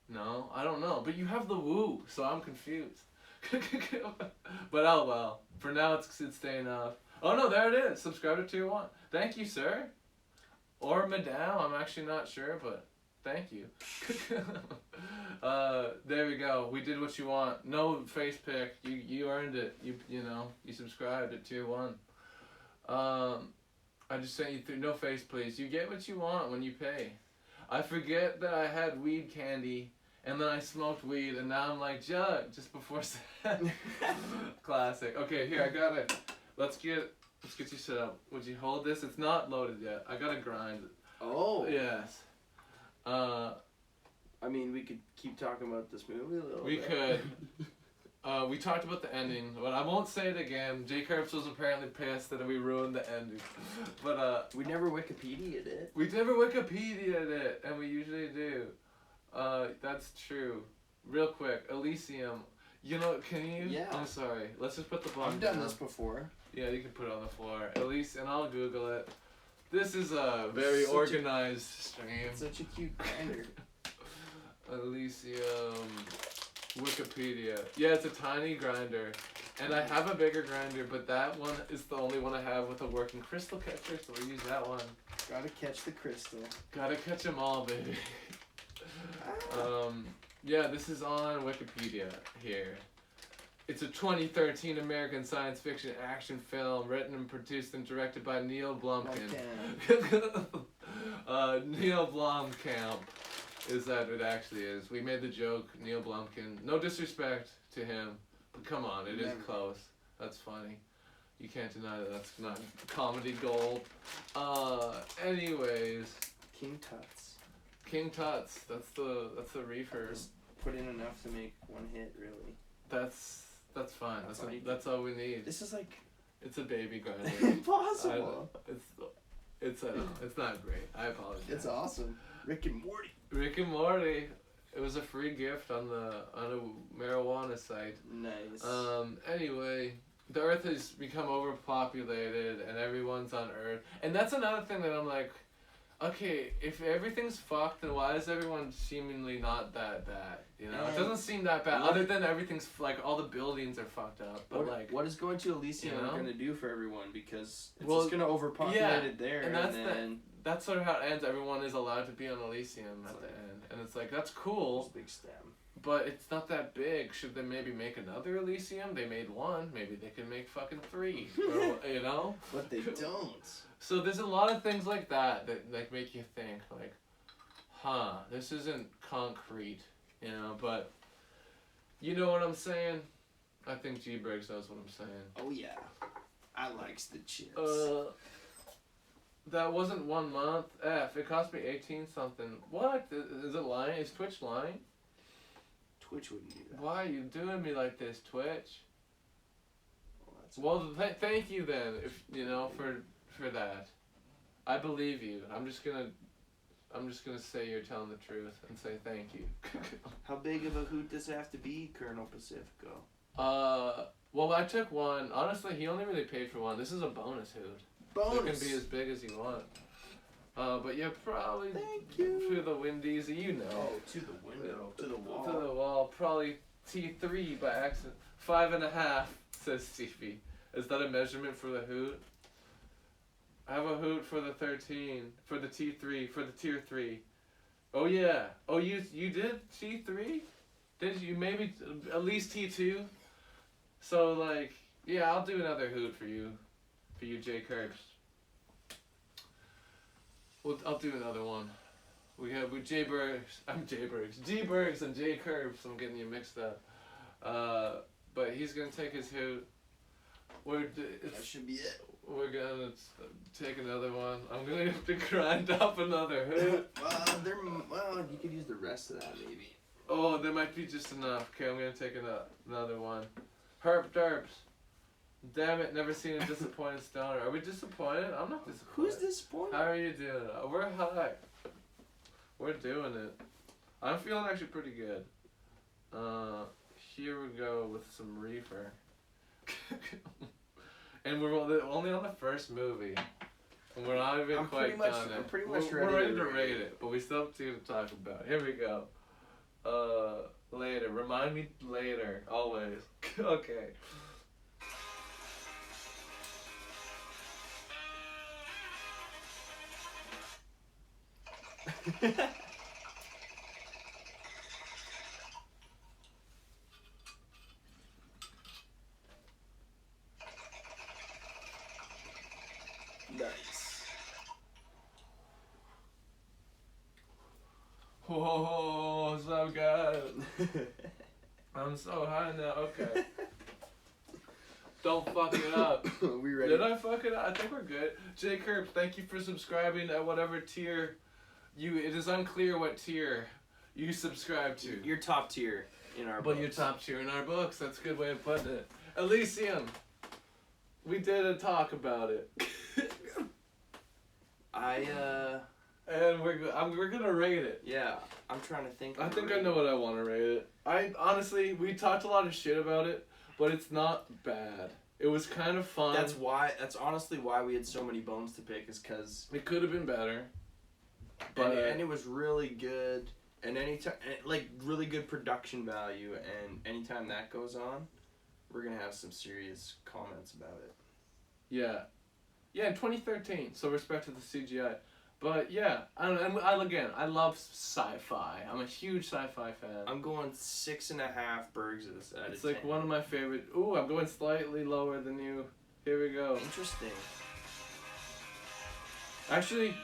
No, I don't know. But you have the woo, so I'm confused. But oh well. For now, it's staying off. Oh, no, there it is. Subscribe to Tier 1. Thank you, sir. Or Madame. I'm actually not sure, but thank you. There we go. We did what you want. No face pick. You earned it. You know, you subscribed at tier 1. I just sent you through. No face, please. You get what you want when you pay. I forget that I had weed candy, and then I smoked weed, and now I'm like, Jug, just before set. Classic. Okay, here, I got it. Let's get you set up. Would you hold this? It's not loaded yet. I gotta grind it. Oh. Yes. I mean, we could keep talking about this movie a little bit. We could. We talked about the ending, but I won't say it again. J. Curbs was apparently pissed that we ruined the ending. But, we never Wikipedia'd it. We never Wikipedia'd it, and we usually do. That's true. Real quick, Elysium. You know, can you? Yeah. I'm sorry. Let's just put the button I've done down. this before. Yeah, you can put it on the floor. And I'll Google it. This is a very Such organized stream. Such a cute grinder. Elysium. Wikipedia. Yeah, it's a tiny grinder. And I have a bigger grinder, but that one is the only one I have with a working crystal catcher, so we'll use that one. Gotta catch the crystal. Gotta catch them all, baby. Yeah, this is on Wikipedia here. It's a 2013 American science fiction action film written and produced and directed by Neil Blomkamp. Neil Blomkamp is that it actually is. We made the joke, Neil Blomkamp. No disrespect to him, but come on, it is close. That's funny. You can't deny that that's not comedy gold. Anyways. King Tut's. King Tut's. That's the reefer. Just put in enough to make one hit, really. That's fine. That's all we need. This is like. It's a baby grinder. Impossible. It's not great. I apologize. It's awesome. Rick and Morty. Rick and Morty. It was a free gift on a marijuana site. Nice. Anyway, the Earth has become overpopulated, and everyone's on Earth, and that's another thing that I'm like, okay, if everything's fucked, then why is everyone seemingly not that bad? You know, it doesn't seem that bad. Other than everything's like all the buildings are fucked up. But what is going to Elysium gonna do for everyone? Because it's just gonna overpopulate it there, and that's sort of how it ends. Everyone is allowed to be on Elysium at the end, and it's like that's cool. Big stem. But it's not that big. Should they maybe make another Elysium? They made one. Maybe they can make fucking 3. Or, you know? But they don't. So there's a lot of things like that like make you think like, this isn't concrete, you know, but you know what I'm saying? I think G-Briggs knows what I'm saying. Oh yeah. I likes the chips. That wasn't 1 month. It cost me 18 something. What? Is it lying? Is Twitch lying? Twitch wouldn't do that. Why are you doing me like this, Twitch? Well, thank you then, if you know, for that. I believe you. I'm just gonna say you're telling the truth and say thank you. How big of a hoot does it have to be, Colonel Pacifico? Well, I took one. Honestly, he only really paid for one. This is a bonus hoot. Bonus. So it can be as big as you want. But yeah, probably thank you. through the Windies, you know. Oh, to the window, to the wall. To the wall, probably T3 by accident. 5.5, says Stevie. Is that a measurement for the hoot? I have a hoot for the 13, for the T3, for the tier 3. Oh yeah. Oh, you did T3? Did you? Maybe at least T2? So like, yeah, I'll do another hoot for you J. Curbs. I'll do another one. We have G-Bergs and J. Curbs. I'm getting you mixed up. But he's gonna take his hoot. That should be it. We're gonna take another one. I'm gonna have to grind up another hoot. Well, you could use the rest of that maybe. Oh, there might be just enough. Okay, I'm gonna take another one. Herp derps. Damn it, never seen a disappointed stoner. Are we disappointed? I'm not disappointed. Who's disappointed? How are you doing? We're high. We're doing it. I'm feeling actually pretty good. Here we go with some reefer. And we're only on the first movie. And we're not even quite done it. I'm pretty much we're ready to rate it, but we still have to talk about it. Here we go. Later. Remind me later. Always. Okay. Nice. Whoa, so good. I'm so high now. Okay. Don't fuck it up. We ready? Did I fuck it up? I think we're good. J. Curb, thank you for subscribing at whatever tier you. It is unclear what tier you subscribe to. You're top tier in our But books. you're top tier in our books. That's a good way of putting it. Elysium. We did a talk about it. And we're gonna rate it. Yeah, I'm trying to think. I think I know what I want to rate it. I honestly, we talked a lot of shit about it, but it's not bad. It was kind of fun. That's honestly why we had so many bones to pick, is because It could have been better. but and it was really good, and anytime, like, really good production value, and anytime that goes on, we're gonna have some serious comments about it. Yeah. Yeah, in 2013. So respect to the CGI. But yeah, I love sci-fi. I'm a huge sci-fi fan. I'm going 6.5 Bergses out of 10. It's like one of my favorite. Ooh, I'm going slightly lower than you. Here we go. Interesting. Actually,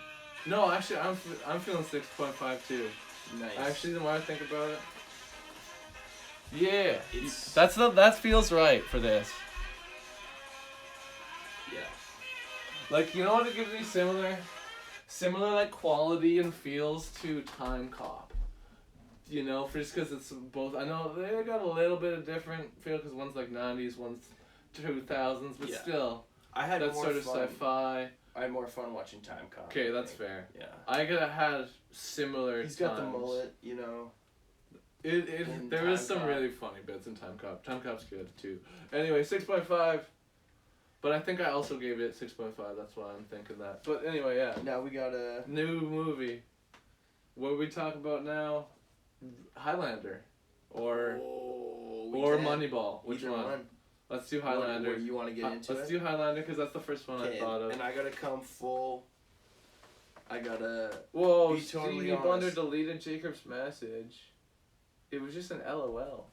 I'm feeling 6.5 too. Nice. Actually, the more I think about it, yeah, It's- that feels right for this. Yeah. Like, you know what it gives me similar like quality and feels to Time Cop. You know, just because it's both. I know they got a little bit of different feel because one's like 90s, one's 2000s, but Yeah. still, I had that's more sort of fun. sci-fi. I had more fun watching Time Cop. Okay, I that's think. fair. Yeah. I had similar. He's got the times. mullet, you know. In There is Time some Cop. really funny bits in Time Cop. Time Cop's good too. Anyway, 6.5. But I think I also gave it 6.5. That's why I'm thinking that. But anyway, yeah. Now we got a New movie. What we talk about now? Highlander, or Moneyball. Which Either one? Let's do Highlander. What, you want to get into Let's it? do Highlander because that's the first one I thought of. And I gotta come full. I gotta. Whoa, be totally Stevie Wonder honest. deleted Jacob's message. It was just an LOL.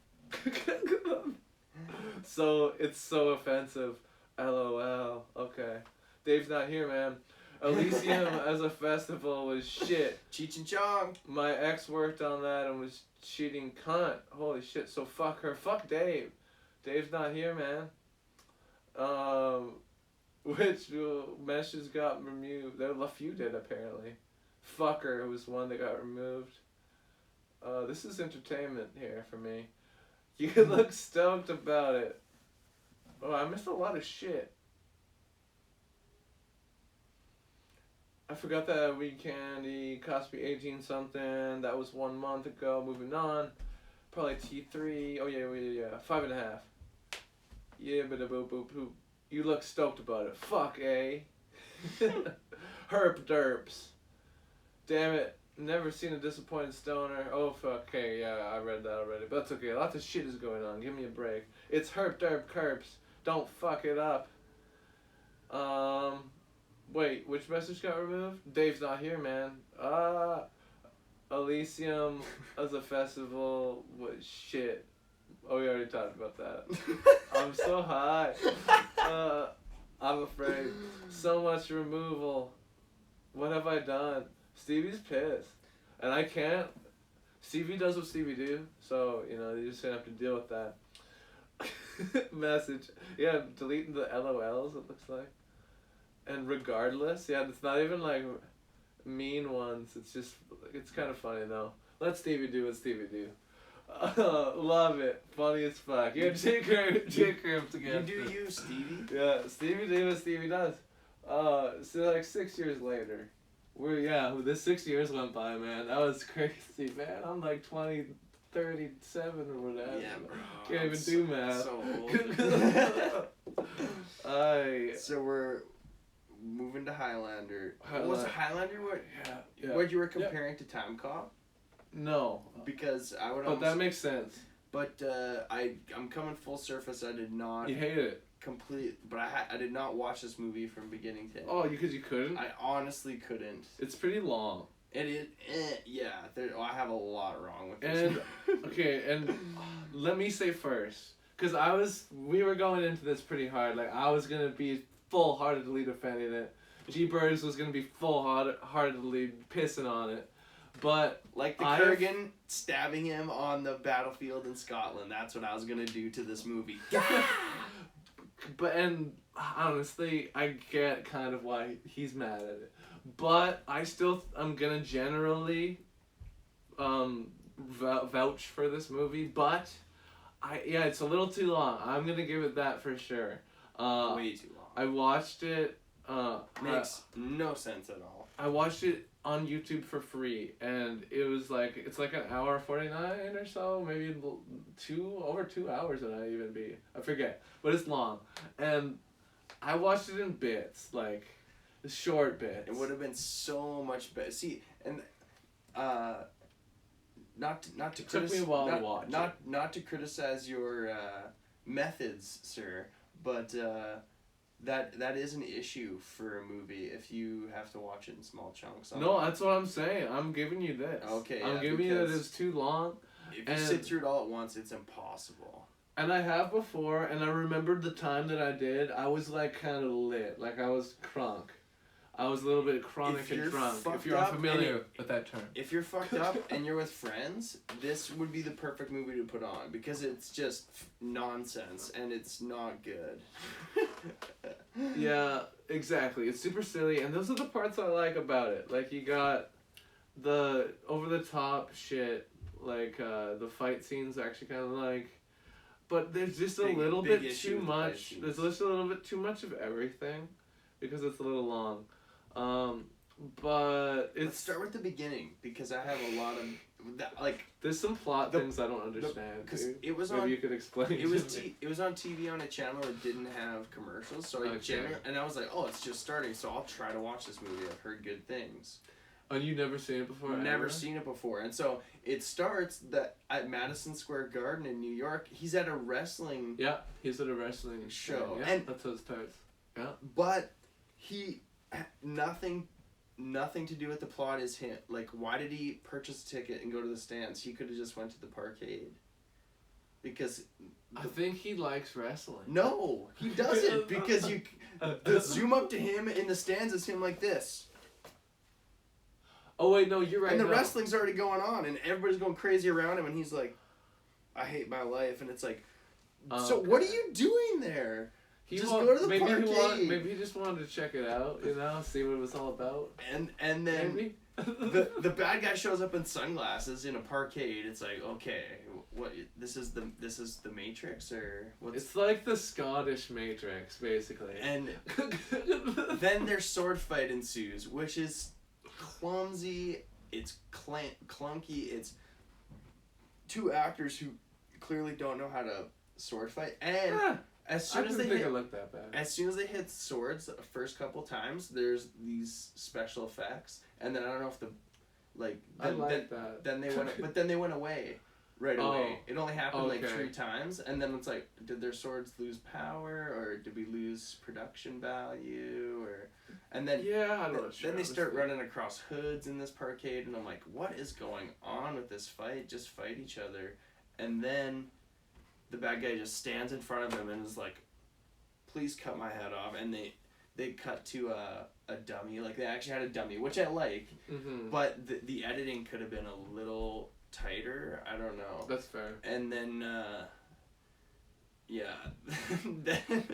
So it's so offensive. LOL. Okay. Dave's not here, man. Elysium as a festival was shit. Cheech and Chong. My ex worked on that and was cheating cunt. Holy shit. So fuck her. Fuck Dave. Dave's not here, man. Which meshes got removed? There a few did apparently. Fucker was one that got removed. This is entertainment here for me. You look stoked about it. Oh, I missed a lot of shit. I forgot that weed candy cost me 18 something. That was 1 month ago. Moving on. Probably T3. Oh yeah. 5.5. Yeah, but boop boop boop. You look stoked about it. Fuck, eh? Herp derps. Damn it. Never seen a disappointed stoner. Oh fuck. Okay, yeah, I read that already. But that's okay. Lots of shit is going on. Give me a break. It's herp derp curps. Don't fuck it up. Wait, which message got removed? Dave's not here, man. Elysium as a festival was shit. Oh, we already talked about that. I'm so high. I'm afraid. So much removal. What have I done? Stevie's pissed. And I can't. Stevie does what Stevie do. So, you know, you're just going to have to deal with that. Message. Yeah, deleting the LOLs, it looks like. And regardless, yeah, it's not even like mean ones. It's just, it's kind of funny though. Let Stevie do what Stevie do. Love it. Funny as fuck. Yeah, J-Curb together. You do you, Stevie. Yeah, Stevie do what Stevie does. So like 6 years later, this 6 years went by, man. That was crazy, man. I'm like 37 or whatever. Yeah, bro. Can't even do math. So old. So we're moving to Highlander. Was Highlander what? Yeah. What you were comparing to Time Cop? No. Because I would. But that makes sense. But I'm coming full surface. I did not. You hate it. But I did not watch this movie from beginning to end. Oh, because you couldn't? I honestly couldn't. It's pretty long. It is, yeah. I have a lot wrong with this. And okay, and let me say first, because we were going into this pretty hard. Like I was gonna be full-heartedly defending it, Jeepers was gonna be full-heartedly pissing on it, but Like the Kurgan stabbing him on the battlefield in Scotland. That's what I was gonna do to this movie. But and honestly, I get kind of why he's mad at it, but I'm gonna generally vouch for this movie, but it's a little too long. I'm gonna give it that for sure. Way too long. I watched it. Makes no sense at all. I watched it on YouTube for free, and it's like an hour 49 or so, maybe over 2 hours. It might even be. I forget, but it's long, and I watched it in bits, like short bits. It would have been so much better. See, and not to took me a while to watch. Not to criticize your methods, sir, but that is an issue for a movie if you have to watch it in small chunks. No, that's what I'm saying. I'm giving you this. Okay, I'm giving you that it's too long. If you sit through it all at once, it's impossible. And I have before, and I remembered the time that I did. I was like kind of lit, like I was crunk. I was a little bit chronic and drunk. If you're unfamiliar with that term. If you're fucked up and you're with friends, this would be the perfect movie to put on because it's just nonsense and it's not good. Yeah, exactly. It's super silly, and those are the parts I like about it. Like, you got the over-the-top shit, like the fight scenes actually kind of like, but there's just a little bit too much. There's just a little bit too much of everything because it's a little long. But let's start with the beginning because I have a lot of that. Like, there's some plot things I don't understand. Because it was maybe you could explain. It was on TV on a channel that didn't have commercials, so and I was like, oh, it's just starting, so I'll try to watch this movie. I've heard good things. Oh, you've never seen it before? Never seen it before, and so it starts at Madison Square Garden in New York. He's at a wrestling. Yeah, he's at a wrestling show, yeah, and that's how it starts. Yeah, but he nothing to do with the plot is him. Like, why did he purchase a ticket and go to the stands? He could have just went to the parkade. Because I think he likes wrestling. No, he doesn't. Because the zoom up to him in the stands is him like this. Oh wait, no, you're right. And the wrestling's already going on, and everybody's going crazy around him, and he's like, "I hate my life," and it's like, so what are you doing there? Just go to the parkade. Maybe he just wanted to check it out, see what it was all about. And then the bad guy shows up in sunglasses in a parkade. It's like, okay, what? This is the Matrix, or what's? It's like the Scottish Matrix, basically. And then their sword fight ensues, which is clumsy. It's clunky. It's two actors who clearly don't know how to sword fight, and as soon as they hit swords the first couple times, there's these special effects, and then I don't know if then they went, but then they went away right away. It only happened like 3 times, and then it's like, did their swords lose power, or did we lose production value, or? And then then they start running across hoods in this parkade, and I'm like, what is going on with this fight? Just fight each other, and then the bad guy just stands in front of him and is like, please cut my head off. And they cut to a dummy. Like, they actually had a dummy, which I like. Mm-hmm. But the editing could have been a little tighter. I don't know. That's fair. And then, then,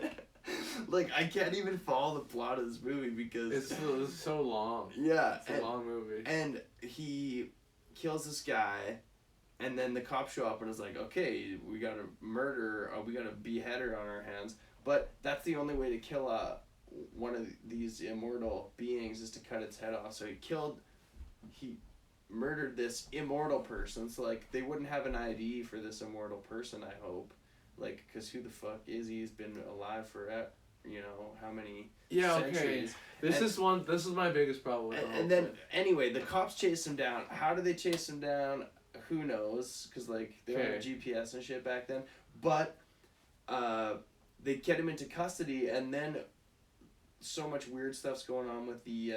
like, I can't even follow the plot of this movie because it's so long. Yeah. It's a long movie. And he kills this guy. And then the cops show up and is like, okay, we got we got a beheader on our hands. But that's the only way to kill one of these immortal beings, is to cut its head off. So he murdered this immortal person. So, like, they wouldn't have an ID for this immortal person, I hope. Like, because who the fuck is he? He's been alive for, how many centuries. Okay. This is my biggest problem. And then, anyway, the cops chase him down. How do they chase him down? Who knows? Because, like, they don't have GPS and shit back then. But they get him into custody, and then so much weird stuff's going on with the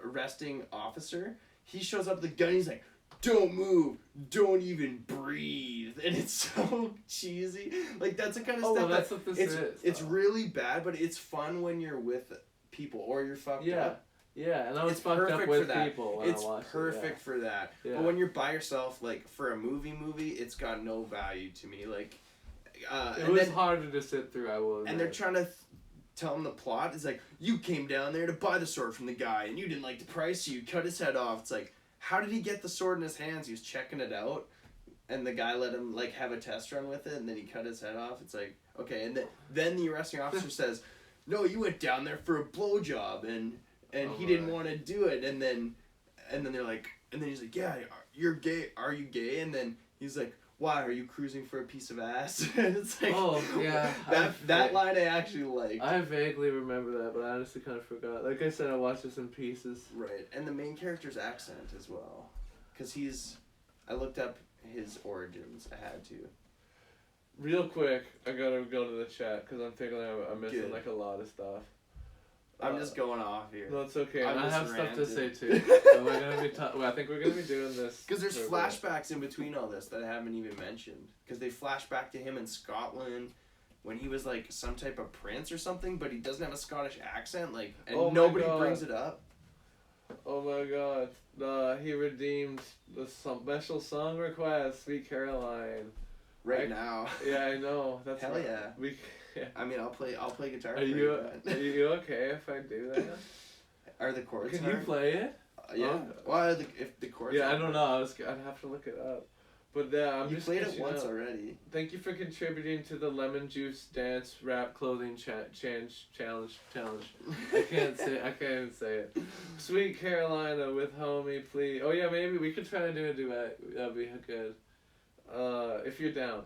arresting officer. He shows up with the gun. He's like, don't move, don't even breathe, and it's so cheesy. Like that's the kind of stuff. Well, that's what this is. It's really bad, but it's fun when you're with people or you're fucked up. Yeah, and I was fucked up with people when it's I watched perfect for that. Yeah. But when you're by yourself, like for a movie, it's got no value to me. Like, it was harder to sit through. I will admit. And they're trying to tell him the plot. It's like, you came down there to buy the sword from the guy, and you didn't like the price, so you cut his head off. It's like, how did he get the sword in his hands? He was checking it out, and the guy let him like have a test run with it, and then he cut his head off. It's like, okay, and then the arresting officer says, no, you went down there for a blowjob, and he didn't want to do it, and then they're like, and then he's like, yeah, you're gay, are you gay? And then he's like, why, are you cruising for a piece of ass? And it's like, oh yeah, that line I actually liked. I vaguely remember that, but I honestly kind of forgot. Like I said, I watched this in pieces. Right, and the main character's accent as well, because I looked up his origins. I had to. Real quick, I gotta go to the chat because I'm thinking I'm missing like a lot of stuff. I'm just going off here. No, it's okay. I have stuff to say too. So we're gonna be. I think we're gonna be doing this. Because there's flashbacks in between all this that I haven't even mentioned. Because they flash back to him in Scotland when he was like some type of prince or something, but he doesn't have a Scottish accent. Like, and nobody brings it up. Oh my God! He redeemed the special song request, "Sweet Caroline." Right now. Yeah, I know. That's hell yeah. Yeah. I mean, I'll play guitar. Are you okay if I do that? Are the chords? Can hard? you play it? Yeah. Oh. Well, if the chords. Yeah, I don't know. I'd have to look it up. But I'm you just played it once already. Thank you for contributing to the lemon juice dance rap clothing challenge. I can't even say it. Sweet Carolina with homie, please. Oh yeah, maybe we could try to do a duet. That'd be good. If you're down.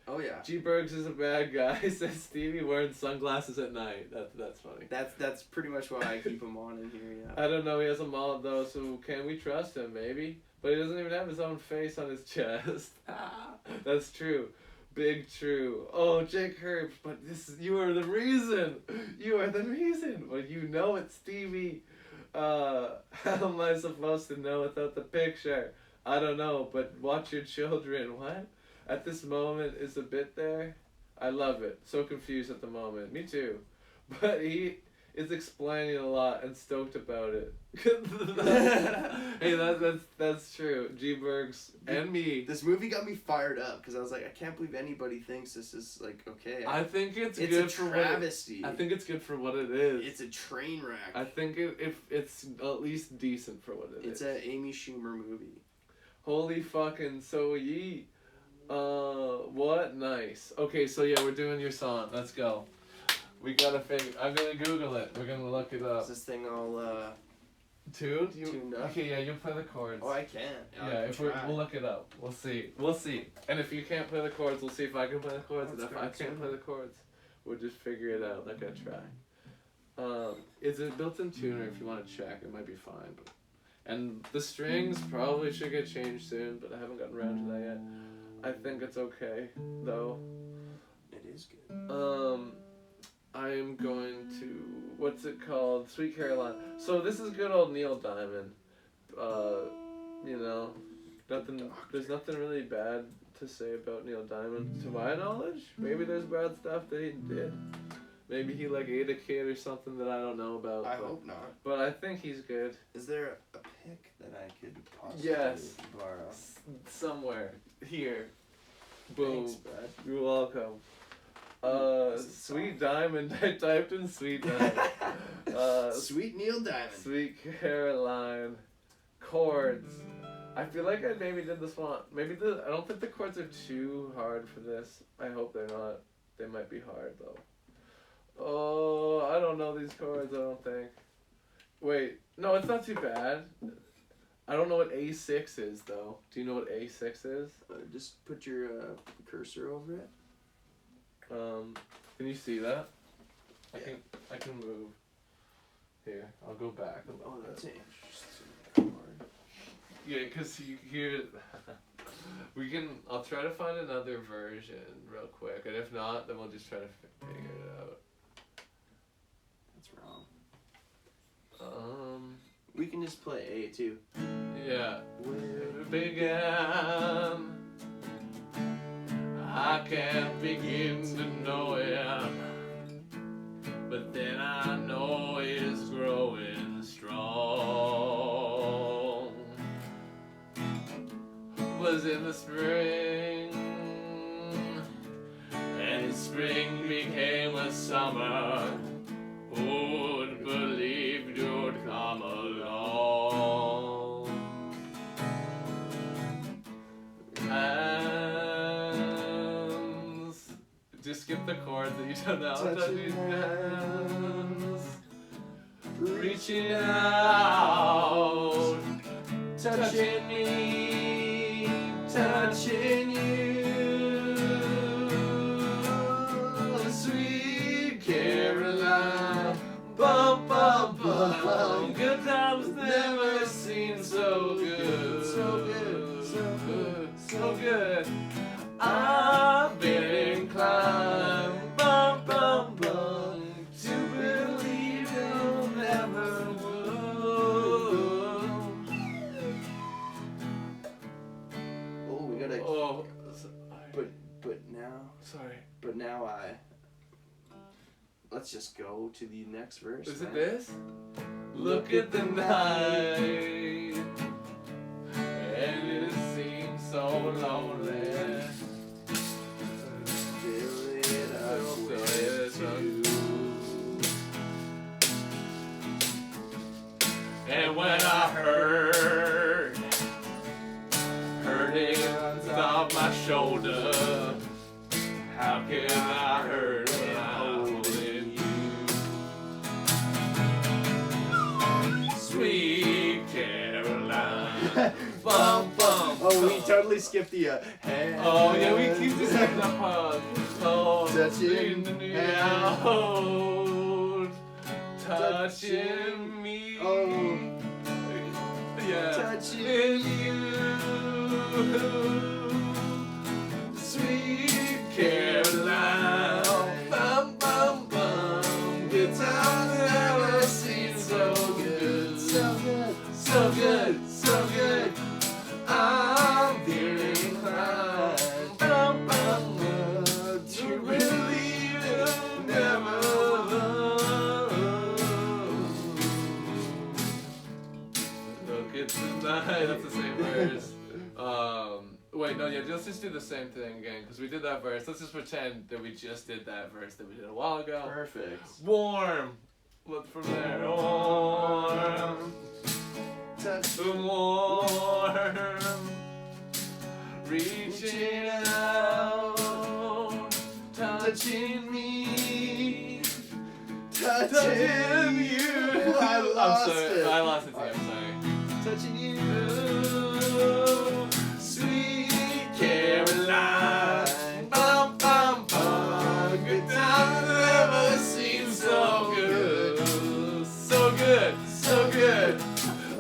Oh yeah. G Bergs is a bad guy, says Stevie wearing sunglasses at night. That's funny. That's pretty much why I keep him on in here, yeah. I don't know, he has a mullet though, so can we trust him? Maybe. But he doesn't even have his own face on his chest. That's true. Big true. Oh, Jake Herbst, but you are the reason. You are the reason. Well, you know it, Stevie. How am I supposed to know without the picture? I don't know, but watch your children. What? At this moment is a bit there. I love it. So confused at the moment. Me too. But he is explaining a lot and stoked about it. Hey, that's true. G Bergs and me. This movie got me fired up because I was like, I can't believe anybody thinks this is like okay. I think it's good a travesty. I think it's good for what it is. It's a train wreck. I think it's at least decent for what it is. It's an Amy Schumer movie. Holy fucking so ye. What? Nice. Okay, so yeah, we're doing your song. Let's go. We gotta figure. I'm gonna Google it. We're gonna look it up. Is this thing all tuned? Tuned up? Okay, yeah, you'll play the chords. Oh, I can. Yeah, we'll look it up. We'll see. And if you can't play the chords, we'll see if I can play the chords. And if I can't play the chords, we'll just figure it out. Like I try. Is it built-in tuner? If you want to check, it might be fine. But and the strings probably should get changed soon, but I haven't gotten around to that yet. I think it's okay, though. It is good. I am going to, what's it called? Sweet Caroline. So this is good old Neil Diamond. You know, there's nothing really bad to say about Neil Diamond, to my knowledge. Maybe there's bad stuff that he did. Maybe he like ate a kid or something that I don't know about. I hope not. But I think he's good. Is there a pic that I could possibly borrow? Somewhere. Here. Boom. Thanks, bud. You're welcome. Sweet Diamond. I typed in Sweet Diamond. Sweet Neil Diamond. Sweet Caroline. Chords. I feel like I maybe did this one. I don't think the chords are too hard for this. I hope they're not. They might be hard though. Oh, I don't know these chords, I don't think. Wait, no, it's not too bad. I don't know what A6 is though. Do you know what A6 is? Just put your cursor over it. Can you see that? Yeah. I can move. Here, I'll go back. Oh, that's interesting. Yeah, cause you hear. I'll try to find another version real quick, and if not, then we'll just try to figure it out. That's wrong. We can just play A too. Yeah. Where it began, I can't begin to know it, but then I know it's growing strong. Was in the spring, and spring became a summer. Who'd believe you'd come along? Hands, just skip the chord that you done now. Touching Hands, reaching out, touching me, touching you. Sweet Caroline, bum bum bum. Good times never seem so good. So good, so good, so good. I've been inclined, bum bum bum, to believe you'll never would. Oh, we gotta. Oh, sorry. But now let's just go to the next verse. Is man. it this? Look at the night, and it seems so lonely. Fill it up with you. And when I heard it off my shoulder, how can I hurt when I'm holding you? Sweet Caroline, bum bum. Oh, we totally skipped the hand. Oh yeah, we keep just having that pause. Oh, Touching out, touching me. Oh, yeah, touching you. Sweet Caroline, bum bum bum. Good times never seem so good, so good, so good, so good. I'm feeling inclined, bum bum bum, to believe you'll never love. Look at tonight. That's the same verse. Wait, no, yeah, let's just do the same thing again, because we did that verse. Let's just pretend that we just did that verse that we did a while ago. Perfect. Warm. Look from there. Warm. Touch. Warm. Reaching out. Touching me. Touching you. I lost it. I lost it too, I'm sorry. Touching you. Sweet Caroline, bum bum bum. Good times never seem so good, so good, so good.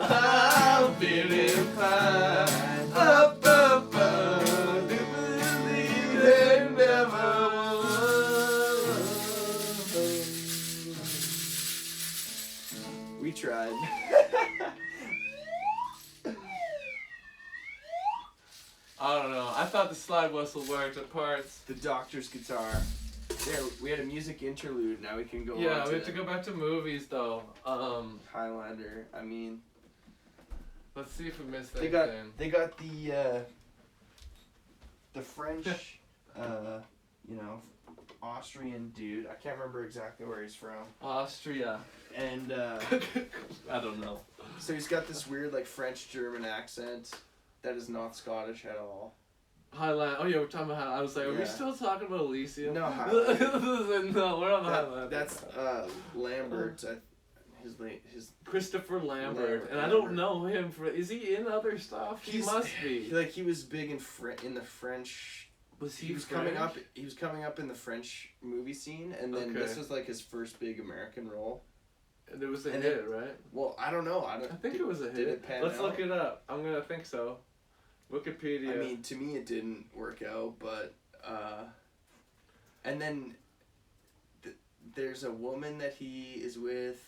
I'm feeling inclined, up, up, up, to believe they never would. We tried. I don't know. I thought the slide whistle worked at parts. The Doctor's guitar. There, we had a music interlude. Now we can go. Yeah, on we have to go back to movies though. Highlander. I mean, Let's see if we missed they anything. got the French, Austrian dude. I can't remember exactly where he's from. Austria. And I don't know. so he's got this weird like French German accent that is not Scottish at all. Highlander. Oh yeah, we're talking about Highlander. I was like, are we Yeah. still talking about Elysium? No, Highlander. No, we're on the Highlander. That's Lambert. His Christopher Lambert, Lambert, and I don't know him for. Is he in other stuff? He must be. he was big in the French. He was coming up. He was coming up in the French movie scene, and then this was like his first big American role. And it was a hit, right? Well, I don't know. I think it was a hit. Did it pan Let's out? look it up. I'm gonna think so. Wikipedia. I mean, to me, it didn't work out, but and then there's a woman that he is with.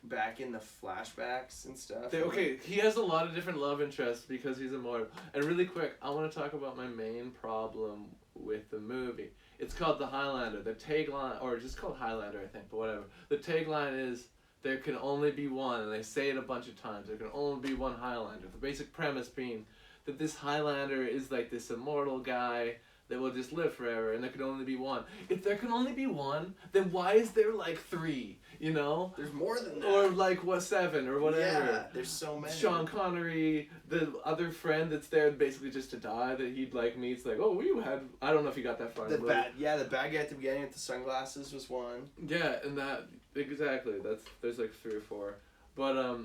back in the flashbacks and stuff. Okay, he has a lot of different love interests because he's immortal. And really quick, I want to talk about my main problem with the movie. It's called the Highlander. The tagline, or just called Highlander, I think, but whatever. The tagline is, there can only be one, and they say it a bunch of times. There can only be one Highlander. The basic premise being that this Highlander is like this immortal guy that will just live forever, and there can only be one. If there can only be one, then why is there like 3? You know? There's more than that. Or like 7 or whatever. Yeah, there's so many. Sean Connery, the other friend that's there basically just to die that he'd like meets like, oh, you had, I don't know if you got that far. The bad guy at the beginning with the sunglasses was one. Yeah, and that exactly. There's like 3 or 4, but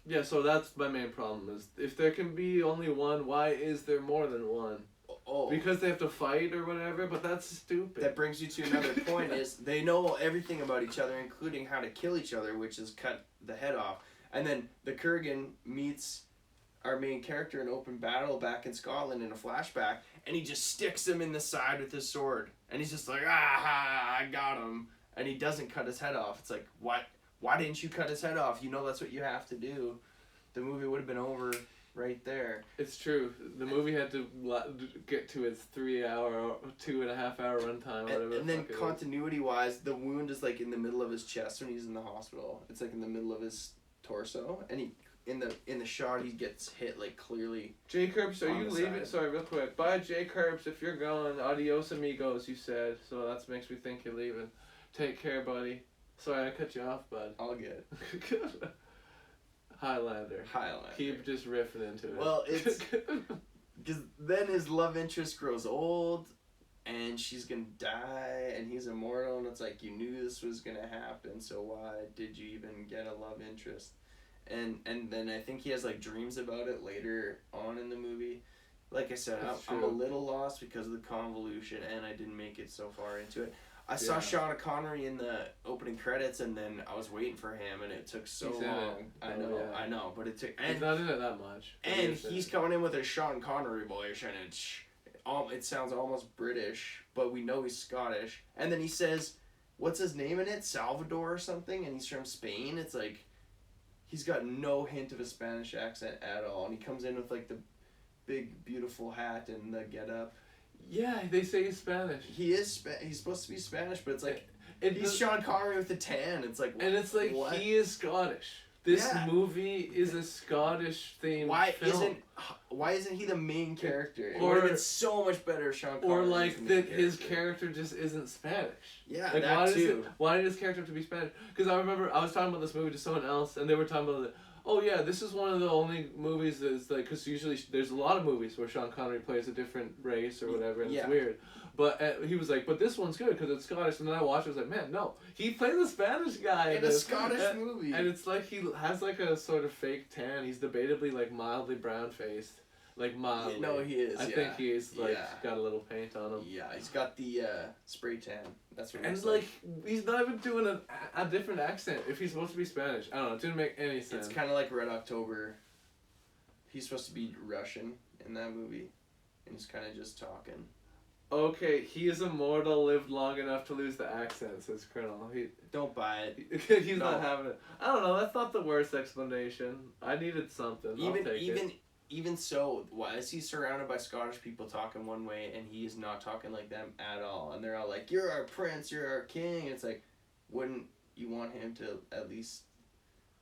yeah. So that's my main problem is if there can be only one, why is there more than one? Oh. Because they have to fight or whatever, but that's stupid. That brings you to another point is they know everything about each other, including how to kill each other, which is cut the head off. And then the Kurgan meets our main character in open battle back in Scotland in a flashback, and he just sticks him in the side with his sword. And he's just like, ah, I got him. And he doesn't cut his head off. It's like, why didn't you cut his head off? You know that's what you have to do. The movie would have been over right there. It's true. The movie had to get to its 3-hour, 2.5-hour runtime, whatever. And then continuity-wise, the wound is like in the middle of his chest when he's in the hospital. It's like in the middle of his torso, and he in the shot he gets hit like clearly. J. Curbs, are you leaving? Sorry, real quick. Bye, J. Curbs. If you're going, adios amigos. You said, so that makes me think you're leaving. Take care, buddy. Sorry, I cut you off, bud. All good. Highlander. Highlander. Keep just riffing into it. Well, it's because then his love interest grows old, and she's gonna die, and he's immortal, and it's like you knew this was gonna happen, so why did you even get a love interest? And then I think he has like dreams about it later on in the movie. Like I said, I'm a little lost because of the convolution, and I didn't make it so far into it. I saw Sean Connery in the opening credits, and then I was waiting for him, and it took so long. I know, but it took. And he's not in it that much. And he's coming in with a Sean Connery voice, and it sounds almost British, but we know he's Scottish. And then he says, what's his name in it? Salvador or something, and he's from Spain. It's like, he's got no hint of a Spanish accent at all, and he comes in with like the big beautiful hat and the getup. Yeah, they say he's Spanish. He is. He's supposed to be Spanish, but it's like he's Sean Connery with the tan. It's like, and it's like what? He is Scottish. This movie is a Scottish themed film. Why isn't he the main character? It would have been so much better if Sean Connery. Or like that his character just isn't Spanish. Yeah, like, that too. Why did his character have to be Spanish? Because I remember I was talking about this movie to someone else, and they were talking about it. Oh yeah, this is one of the only movies that's like, because usually there's a lot of movies where Sean Connery plays a different race or whatever, and it's weird. But he was like, but this one's good because it's Scottish. And then I watched it, I was like, man, no, he plays a Spanish guy in a Scottish movie. And it's like he has like a sort of fake tan. He's debatably like mildly brown faced. Like mildly. No, he is. I think he's like got a little paint on him. Yeah, he's got the spray tan. That's what. And like he's not even doing a different accent if he's supposed to be Spanish. I don't know. It didn't make any sense. It's kind of like Red October. He's supposed to be Russian in that movie, and he's kind of just talking. Okay, he is immortal, lived long enough to lose the accent, says Colonel. Don't buy it. He's not having it. I don't know. That's not the worst explanation. I needed something. Even so, why is he surrounded by Scottish people talking one way and he is not talking like them at all? And they're all like, "You're our prince, you're our king." And it's like, wouldn't you want him to at least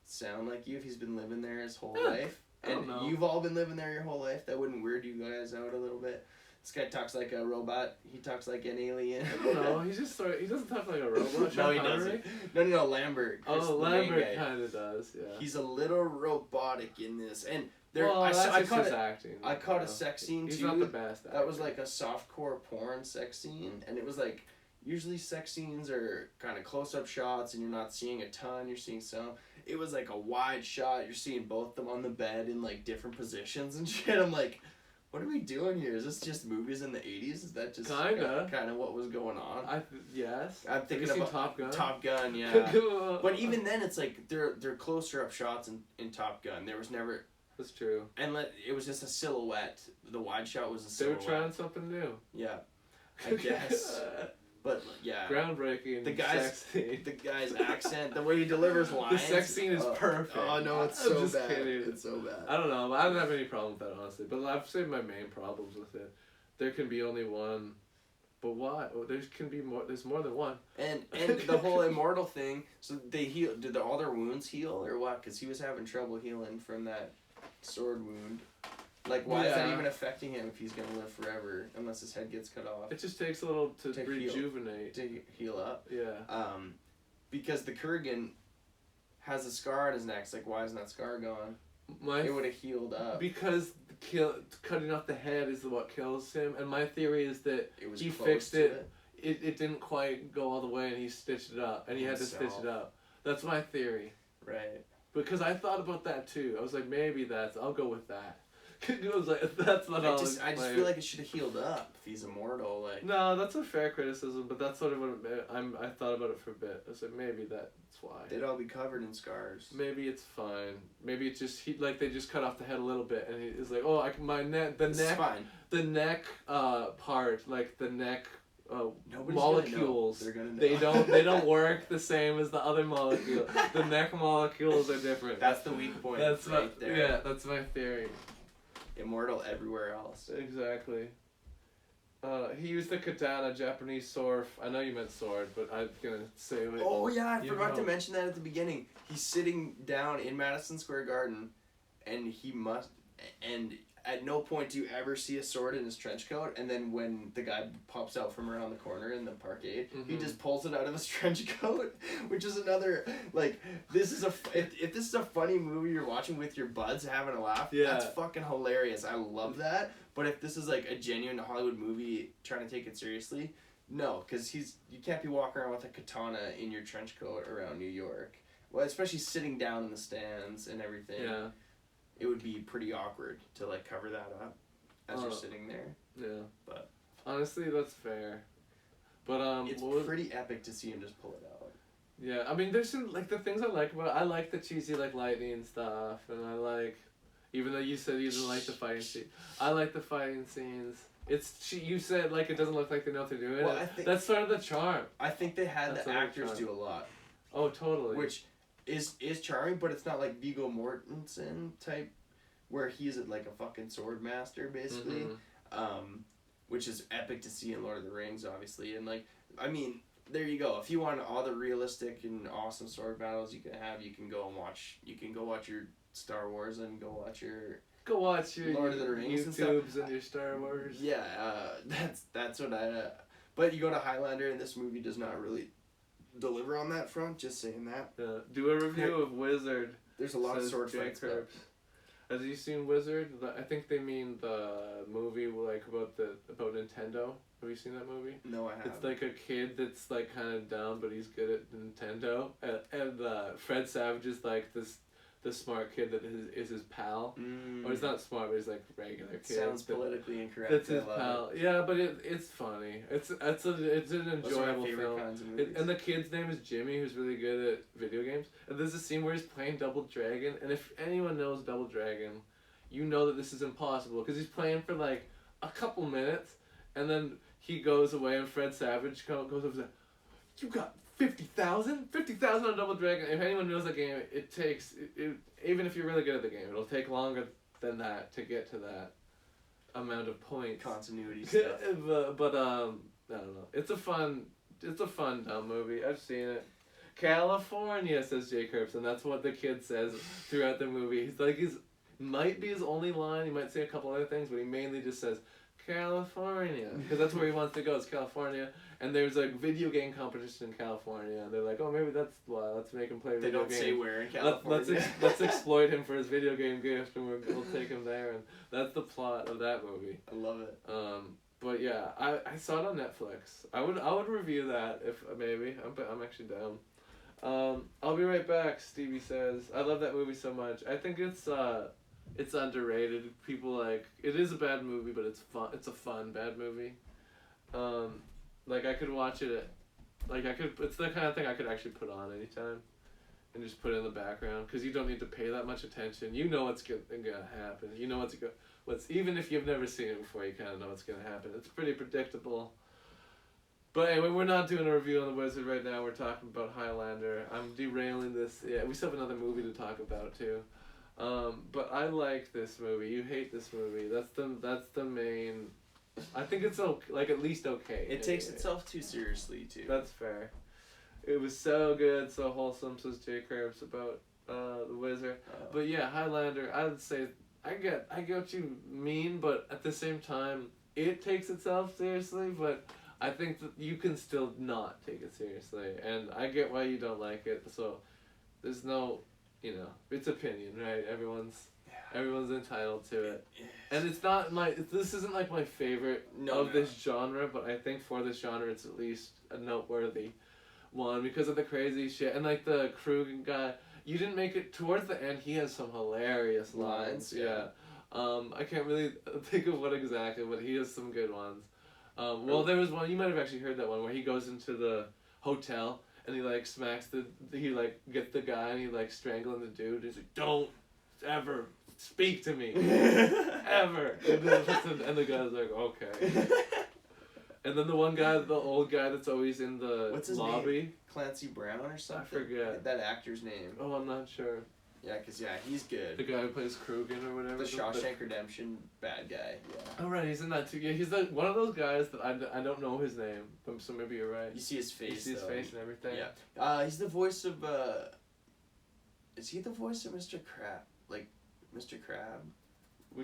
sound like you if he's been living there his whole life? And you've all been living there your whole life. That wouldn't weird you guys out a little bit? This guy talks like a robot. He talks like an alien. No, he doesn't talk like a robot. No, he doesn't. No, Lambert. Lambert kind of does, yeah. He's a little robotic in this. And I caught acting. I caught a sex scene, He's too. Not the best actor. That was like a softcore porn sex scene. And it was like, usually sex scenes are kind of close-up shots and you're not seeing a ton, you're seeing some. It was like a wide shot. You're seeing both of them on the bed in like different positions and shit. I'm like, what are we doing here? Is this just movies in the 80s? Is that just kind of what was going on? Yes. I'm thinking about Top Gun. Top Gun, yeah. But even then, it's like they're closer up shots in Top Gun. There was never. That's true. And it was just a silhouette. The wide shot was a silhouette. They were trying something new. Yeah, I guess. But yeah, groundbreaking. the guy's sex scene. the guy's accent, the way he delivers lines. The sex scene is perfect. Oh no, it's I'm so just bad. kidding. It's so bad. I don't know. I don't have any problem with that, honestly. But I've said my main problems with it. There can be only one. But why? Oh, there can be more. There's more than one. And the whole immortal thing. So they heal. Did all their wounds heal or what? Because he was having trouble healing from that sword wound. Like, why is that even affecting him if he's gonna live forever unless his head gets cut off? It just takes a little to rejuvenate. To heal up. Yeah. Because the Kurgan has a scar on his neck. It's like, why isn't that scar gone? It would have healed up. Because cutting off the head is what kills him, and my theory is that he close fixed to it. It didn't quite go all the way, and he stitched it up, and he had to stitch it up. That's my theory. Right. Because I thought about that too. I was like, maybe I'll go with that. It was like, that's not all. I just feel like it should have healed up if he's immortal. Like, no, that's a fair criticism, but that's sort of what I thought about it for a bit. I said maybe that's why. They'd all be covered in scars. Maybe it's fine. Maybe it's just they just cut off the head a little bit, and he's like, oh, the neck part, like the neck molecules. They don't work the same as the other molecule. The neck molecules are different. That's the weak point. That's right there. Yeah, that's my theory. Immortal everywhere else. Exactly. He used the katana, Japanese sword. I know you meant sword, but I'm gonna say it. Oh yeah, I forgot to mention that at the beginning. He's sitting down in Madison Square Garden, and at no point do you ever see a sword in his trench coat, and then when the guy pops out from around the corner in the parkade, he just pulls it out of his trench coat, which is another, like, this is if this is a funny movie you're watching with your buds having a laugh, that's fucking hilarious. I love that. But if this is like a genuine Hollywood movie trying to take it seriously, no, because you can't be walking around with a katana in your trench coat around New York. Well, especially sitting down in the stands and everything. Yeah. It would be pretty awkward to like cover that up as you're sitting there. Yeah. But honestly, that's fair. But it's pretty epic to see him just pull it out. Yeah, I mean, there's some like the things I like about it. I like the cheesy like lightning stuff, and I like, even though you said you didn't like the fighting scene, I like the fighting scenes. You said like it doesn't look like they know what they're doing. Well, that's sort of the charm. I think they had the actors do a lot. Oh, totally. Which is charming, but it's not like Viggo Mortensen type, where he's like a fucking sword master basically, which is epic to see in Lord of the Rings, obviously. And like, I mean, there you go. If you want all the realistic and awesome sword battles you can have, you can go watch your Star Wars and go watch your Lord of the Rings YouTubes and your Star Wars. Yeah, that's what I. But you go to Highlander, and this movie does not really deliver on that front. Just saying that. Yeah. Do a review of Wizard. There's a lot of sword fights. Have you seen Wizard? I think they mean the movie like about Nintendo. Have you seen that movie? No, I haven't. It's like a kid that's like kind of dumb, but he's good at Nintendo. And Fred Savage is like the smart kid that is his pal. Or he's not smart, but he's like a regular kid. Sounds politically incorrect. That's his pal. Yeah, but it's funny. It's an enjoyable film. And the kid's name is Jimmy, who's really good at video games. And there's a scene where he's playing Double Dragon, and if anyone knows Double Dragon, you know that this is impossible because he's playing for like a couple minutes, and then he goes away, and Fred Savage goes over and says, "You got 50,000 on Double Dragon." If anyone knows the game, it takes even if you're really good at the game, it'll take longer than that to get to that amount of points. Continuity stuff. but I don't know. It's a fun dumb movie. I've seen it. California, says Jay Kurtz, and that's what the kid says throughout the movie. He's like might be his only line. He might say a couple other things, but he mainly just says California because that's where he wants to go. It's California. And there's a video game competition in California. And they're like, oh, maybe that's why. Let's make him play video games. They don't say where in California. Let's exploit him for his video game gift, and we'll take him there. And that's the plot of that movie. I love it. But yeah, I saw it on Netflix. I would review that if maybe. I'm actually down. I'll be right back. Stevie says, I love that movie so much. I think it's underrated. People like it is a bad movie, but it's fun. It's a fun bad movie. Like I could watch it, it's the kind of thing I could actually put on anytime, and just put it in the background because you don't need to pay that much attention. You know what's gonna happen. You know what's even if you've never seen it before, you kind of know what's gonna happen. It's pretty predictable. But anyway, we're not doing a review on The Wizard right now. We're talking about Highlander. I'm derailing this. Yeah, we still have another movie to talk about too. But I like this movie. You hate this movie. That's the main. I think it's like at least okay. It takes itself too seriously too. That's fair. It was so good, so wholesome, says J. Krabs about The Wizard. But yeah, Highlander, I would say I get what you mean, but at the same time, it takes itself seriously, but I think that you can still not take it seriously, and I get why you don't like it, so there's no, it's opinion, right? Everyone's entitled to it. And it's not this isn't like my favorite this genre, but I think for this genre it's at least a noteworthy one because of the crazy shit. And like the Krugen guy, you didn't make it towards the end, he has some hilarious lines. Yeah. I can't really think of what exactly, but he has some good ones. Well, there was one, you might have actually heard that one, where he goes into the hotel and he like smacks he like gets the guy and he like strangling the dude. He's like, don't ever speak to me. Ever. And the guy's like, okay. And then the one guy, the old guy that's always in the What's his lobby. Name? Clancy Brown or something? I forget. That actor's name. Oh, I'm not sure. Yeah, because, he's good. The guy who plays Krugen or whatever. The Shawshank Redemption bad guy, yeah. Oh, right, he's in that too. Yeah, he's like one of those guys that I don't know his name, so maybe you're right. You see his face, You see his face and everything. Yeah. He's the voice of, is he the voice of Mr. Crab? Like, Mr. Crab? We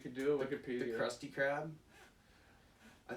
could do a Wikipedia. The Krusty Krab? I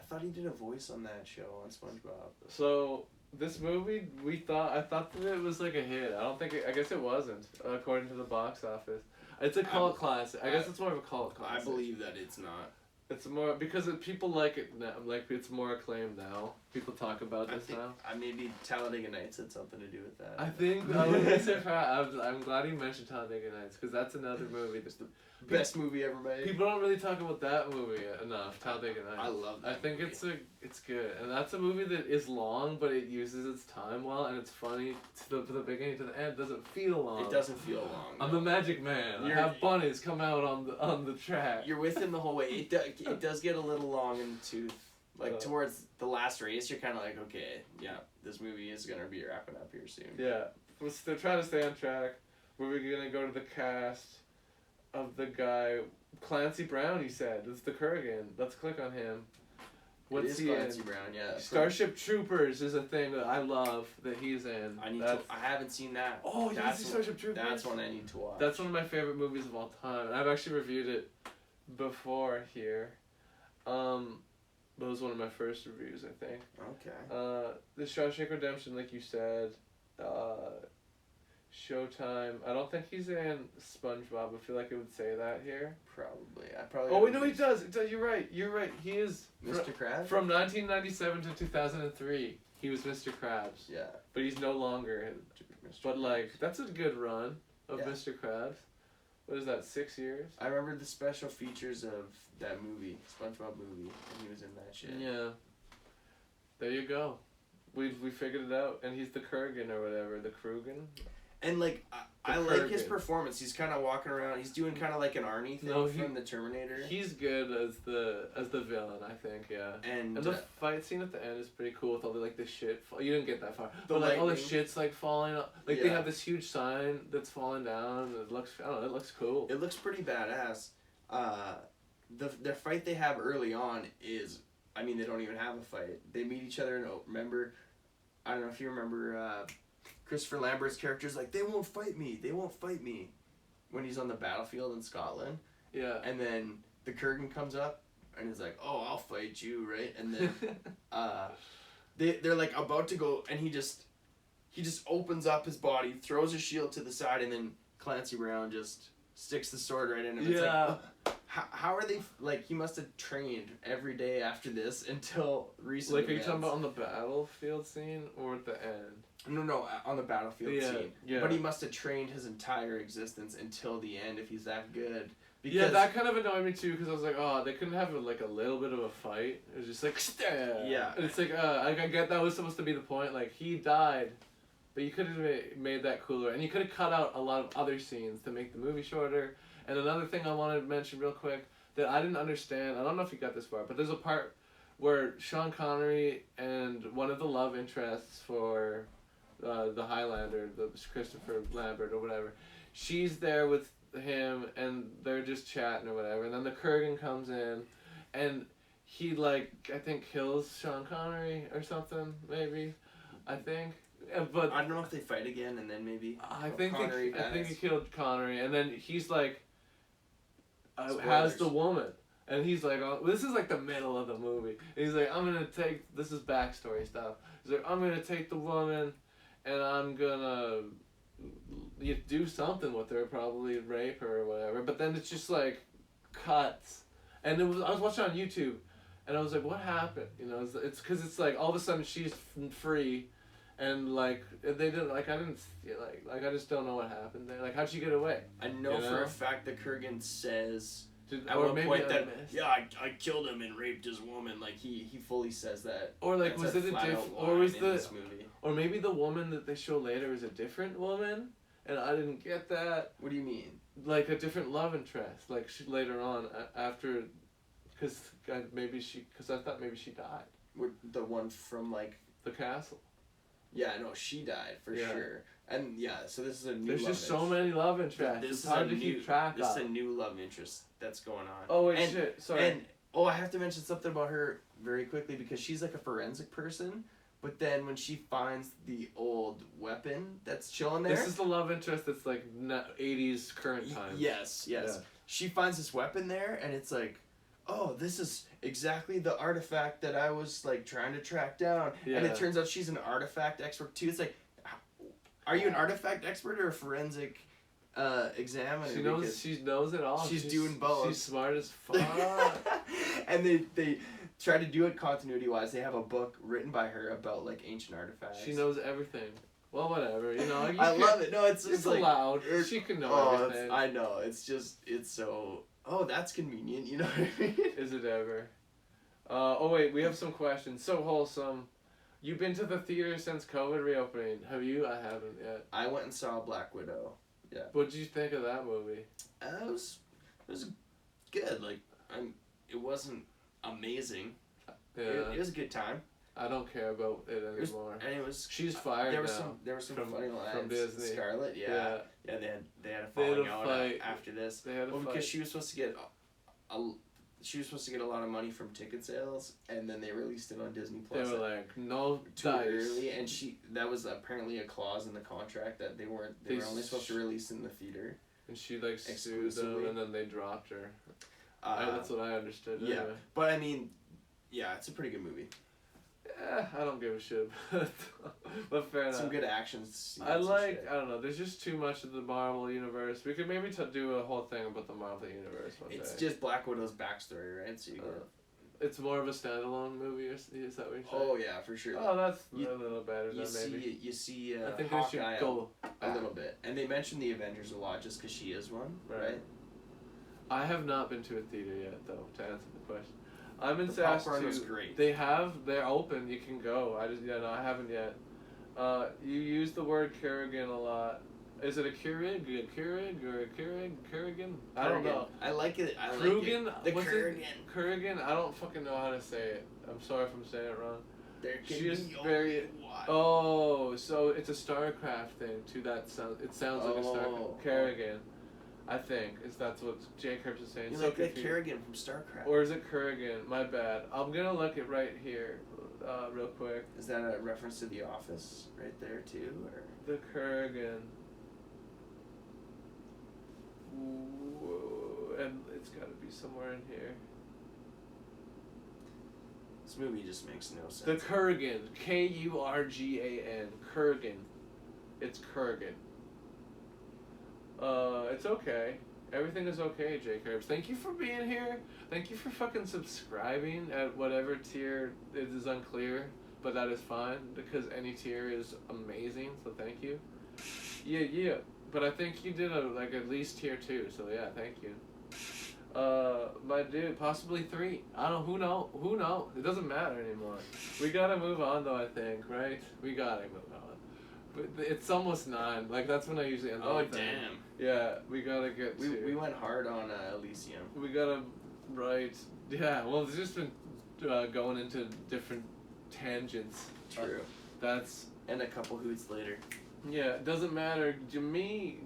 thought he did a voice on that show on SpongeBob. So this movie, I thought that it was like a hit. I guess it wasn't, according to the box office. It's a cult classic. I guess it's more of a cult classic. I believe that it's not. It's more because people like it now. Like it's more acclaimed now. People talk about this now. Maybe Talladega Nights had something to do with that. I think I'm glad you mentioned Talladega Nights because that's another movie. That's the best movie ever made. People don't really talk about that movie enough. Talladega Nights. I love that. I think movie. it's good, and that's a movie that is long, but it uses its time well, and it's funny to the beginning to the end. It doesn't feel long. It doesn't feel long. I'm the Magic Man. I have bunnies come out on the track. You're with him the whole way. It does get a little long in the tooth. Like towards the last race, you're kind of like, okay, yeah, this movie is gonna be wrapping up here soon. Yeah, we're trying to stay on track. We're gonna go to the cast of the guy Clancy Brown. You said it's the Kurgan. Let's click on him. What's he Clancy in? Brown? Yeah. Starship Troopers is a thing that I love that he's in. I haven't seen that. Oh, you didn't see Starship Troopers? That's one I need to watch. That's one of my favorite movies of all time, and I've actually reviewed it before here. That was one of my first reviews, I think. Okay. The Shawshank Redemption, like you said. Showtime. I don't think he's in SpongeBob. I feel like it would say that here. Probably. Oh wait, no, he does. You're right. He is Mr. Krabs. From 1997 to 2003, he was Mr. Krabs. Yeah. But he's no longer. But like, that's a good run of Mr. Krabs. What is that? 6 years. I remember the special features of that movie, SpongeBob movie, and he was in that shit. Yeah. There you go. We figured it out, and he's the Kurgan or whatever, the Krugen. And like I like his performance. He's kind of walking around. He's doing kind of like an Arnie thing from the Terminator. He's good as the villain, I think. Yeah. And the fight scene at the end is pretty cool with all the shit. You didn't get that far. But like all the shit's like falling. Like they have this huge sign that's falling down. It looks it looks cool. It looks pretty badass. The fight they have early on is, I mean, they don't even have a fight. They meet each other and remember, I don't know if you remember. Christopher Lambert's character's like, they won't fight me, when he's on the battlefield in Scotland. Yeah. And then the Kurgan comes up, and he's like, oh, I'll fight you, right? And then they're like about to go, and he just opens up his body, throws his shield to the side, and then Clancy Brown just sticks the sword right in him. It's like, how are they, like, he must have trained every day after this until recently. Like, are you talking about on the battlefield scene or at the end? No, on the battlefield scene. Yeah. But he must have trained his entire existence until the end if he's that good. Because that kind of annoyed me too, because I was like, oh, they couldn't have like a little bit of a fight. It was just like, yeah. And it's like, I get that was supposed to be the point. Like, he died, but you could have made that cooler, and you could have cut out a lot of other scenes to make the movie shorter. And another thing I wanted to mention real quick that I didn't understand. I don't know if you got this far, but there's a part where Sean Connery and one of the love interests for the Highlander, the Christopher Lambert or whatever, she's there with him and they're just chatting or whatever, and then the Kurgan comes in and he like I think kills Sean Connery or something, maybe. I think. But I don't know if they fight again and then maybe I think Connery dies. I think he killed Connery, and then he's like Spoilers. has the woman, and he's like, oh, this is like the middle of the movie. And he's like, I'm gonna take, this is backstory stuff. He's like, I'm gonna take the woman, and I'm gonna do something with her, probably rape her or whatever. But then it's just like cuts, and I was watching on YouTube, and I was like, what happened? You know, it's because it's like all of a sudden she's free. And like they didn't like I didn't like I just don't know what happened there. Like how'd she get away? I know for a fact the Kurgan says at or one maybe point I that missed. I killed him and raped his woman. Like he fully says that. Or like That's was it a flat out different? line Or was in the? this movie. Or maybe the woman that they show later is a different woman, and I didn't get that. What do you mean? Like a different love interest. Like she later on after, because I thought maybe she died. The one from like the castle. Yeah, no, she died for sure. And yeah, so this is a new. There's love just so interest. many love interests. It's hard to keep track of. This is a new love interest that's going on. Oh wait, shit! Sorry. And I have to mention something about her very quickly because she's like a forensic person. But then when she finds the old weapon that's chilling there, this is the love interest that's like 80s current times. Yes. Yeah. She finds this weapon there, and it's like, oh, this is exactly the artifact that I was like trying to track down. Yeah. And it turns out she's an artifact expert too. It's like, are you an artifact expert or a forensic examiner? She knows it all. She's doing both. She's smart as fuck. And they try to do it continuity wise. They have a book written by her about like ancient artifacts. She knows everything. Well, whatever, you know. I love it. No, it's just like, allowed. She can know everything. I know. It's so. Oh, that's convenient. You know what I mean? Is it ever? Oh wait, we have some questions. So wholesome. You've been to the theater since COVID reopening. Have you? I haven't yet. I went and saw Black Widow. Yeah. What did you think of that movie? It was good. Like it wasn't amazing. Yeah. It was a good time. I don't care about it anymore. And it was. She's fired now. There were some funny lines from Disney. Scarlett, yeah. They had a They had falling a out fight. after this. They had a fight. Because she was supposed to get a lot of money from ticket sales, and then they released it on Disney Plus. They were like, no too dice. early, and that was apparently a clause in the contract that they were only supposed to release in the theater. And she like sued them, and then they dropped her. That's what I understood. Yeah, anyway. but I mean, yeah, it's a pretty good movie. I don't give a shit. But fair enough. Some good action scenes. I don't know, there's just too much of the Marvel universe. We could maybe do a whole thing about the Marvel universe one day. It's just Black Widow's backstory, right? So you it's more of a standalone movie, is that what you're saying? Oh yeah, for sure. Oh, that's a little better than maybe. You see I think Hawkeye they should go a little bit. And they mention the Avengers a lot just because she is one, right? I have not been to a theater yet, though, to answer the question. I'm in the popcorn was great. They're open, you can go. I haven't yet. You use the word Kerrigan a lot. Is it a Keurig or a Kerrigan? I don't know. I like it. Krugen? The Kerrigan. Kerrigan? I don't fucking know how to say it. I'm sorry if I'm saying it wrong. She is very. Oh, so it's a StarCraft thing to that sound. It sounds like a StarCraft. Kerrigan. I think that's what Jay Kirby is saying. You like that Kerrigan from StarCraft. Or is it Kurgan? My bad. I'm gonna look it right here, real quick. Is that a reference to The Office right there too, or the Kurgan? Whoa, and it's got to be somewhere in here. This movie just makes no sense. The Kurgan, Kurgan, Kurgan. It's Kurgan. It's okay. Everything is okay, J. Curbs. Thank you for being here. Thank you for fucking subscribing at whatever tier it is unclear, but that is fine because any tier is amazing. So thank you. Yeah. But I think you did at least tier 2. So yeah, thank you. My dude, possibly 3. I don't know. Who knows? It doesn't matter anymore. We gotta move on though. I think, right? We gotta move on. But it's almost 9. Like that's when I usually end. Oh damn. Yeah, we gotta get we went hard on Elysium. We gotta write. Yeah, well, it's just been going into different tangents. True. That's And a couple hoots later. yeah. It doesn't matter. Jimmy.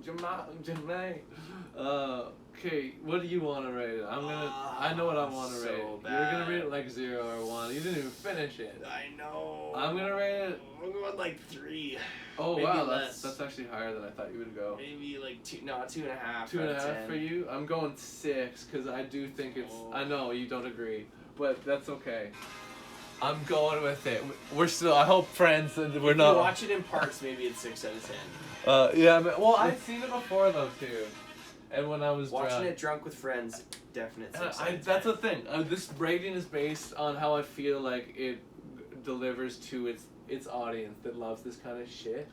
Okay. What do you want to rate it? I know what I want to so rate it. bad. You're gonna rate it like 0 or 1. You didn't even finish it. I know. I'm gonna rate it. I'm going like 3. Oh Maybe wow, less. that's actually higher than I thought you would go. Maybe like 2. No, 2.5. 2.5 for you. I'm going 6 because I do think it's. Oh. I know you don't agree, but that's okay. I'm going with it. We're still. I hope friends. We're If not. you watch it in parts, maybe it's 6 out of 10. Yeah. Well, I've seen it before though too, and when I was Watching drunk. it drunk with friends, definite 6 out of 10. That's the thing. This rating is based on how I feel like it delivers to its audience that loves this kind of shit.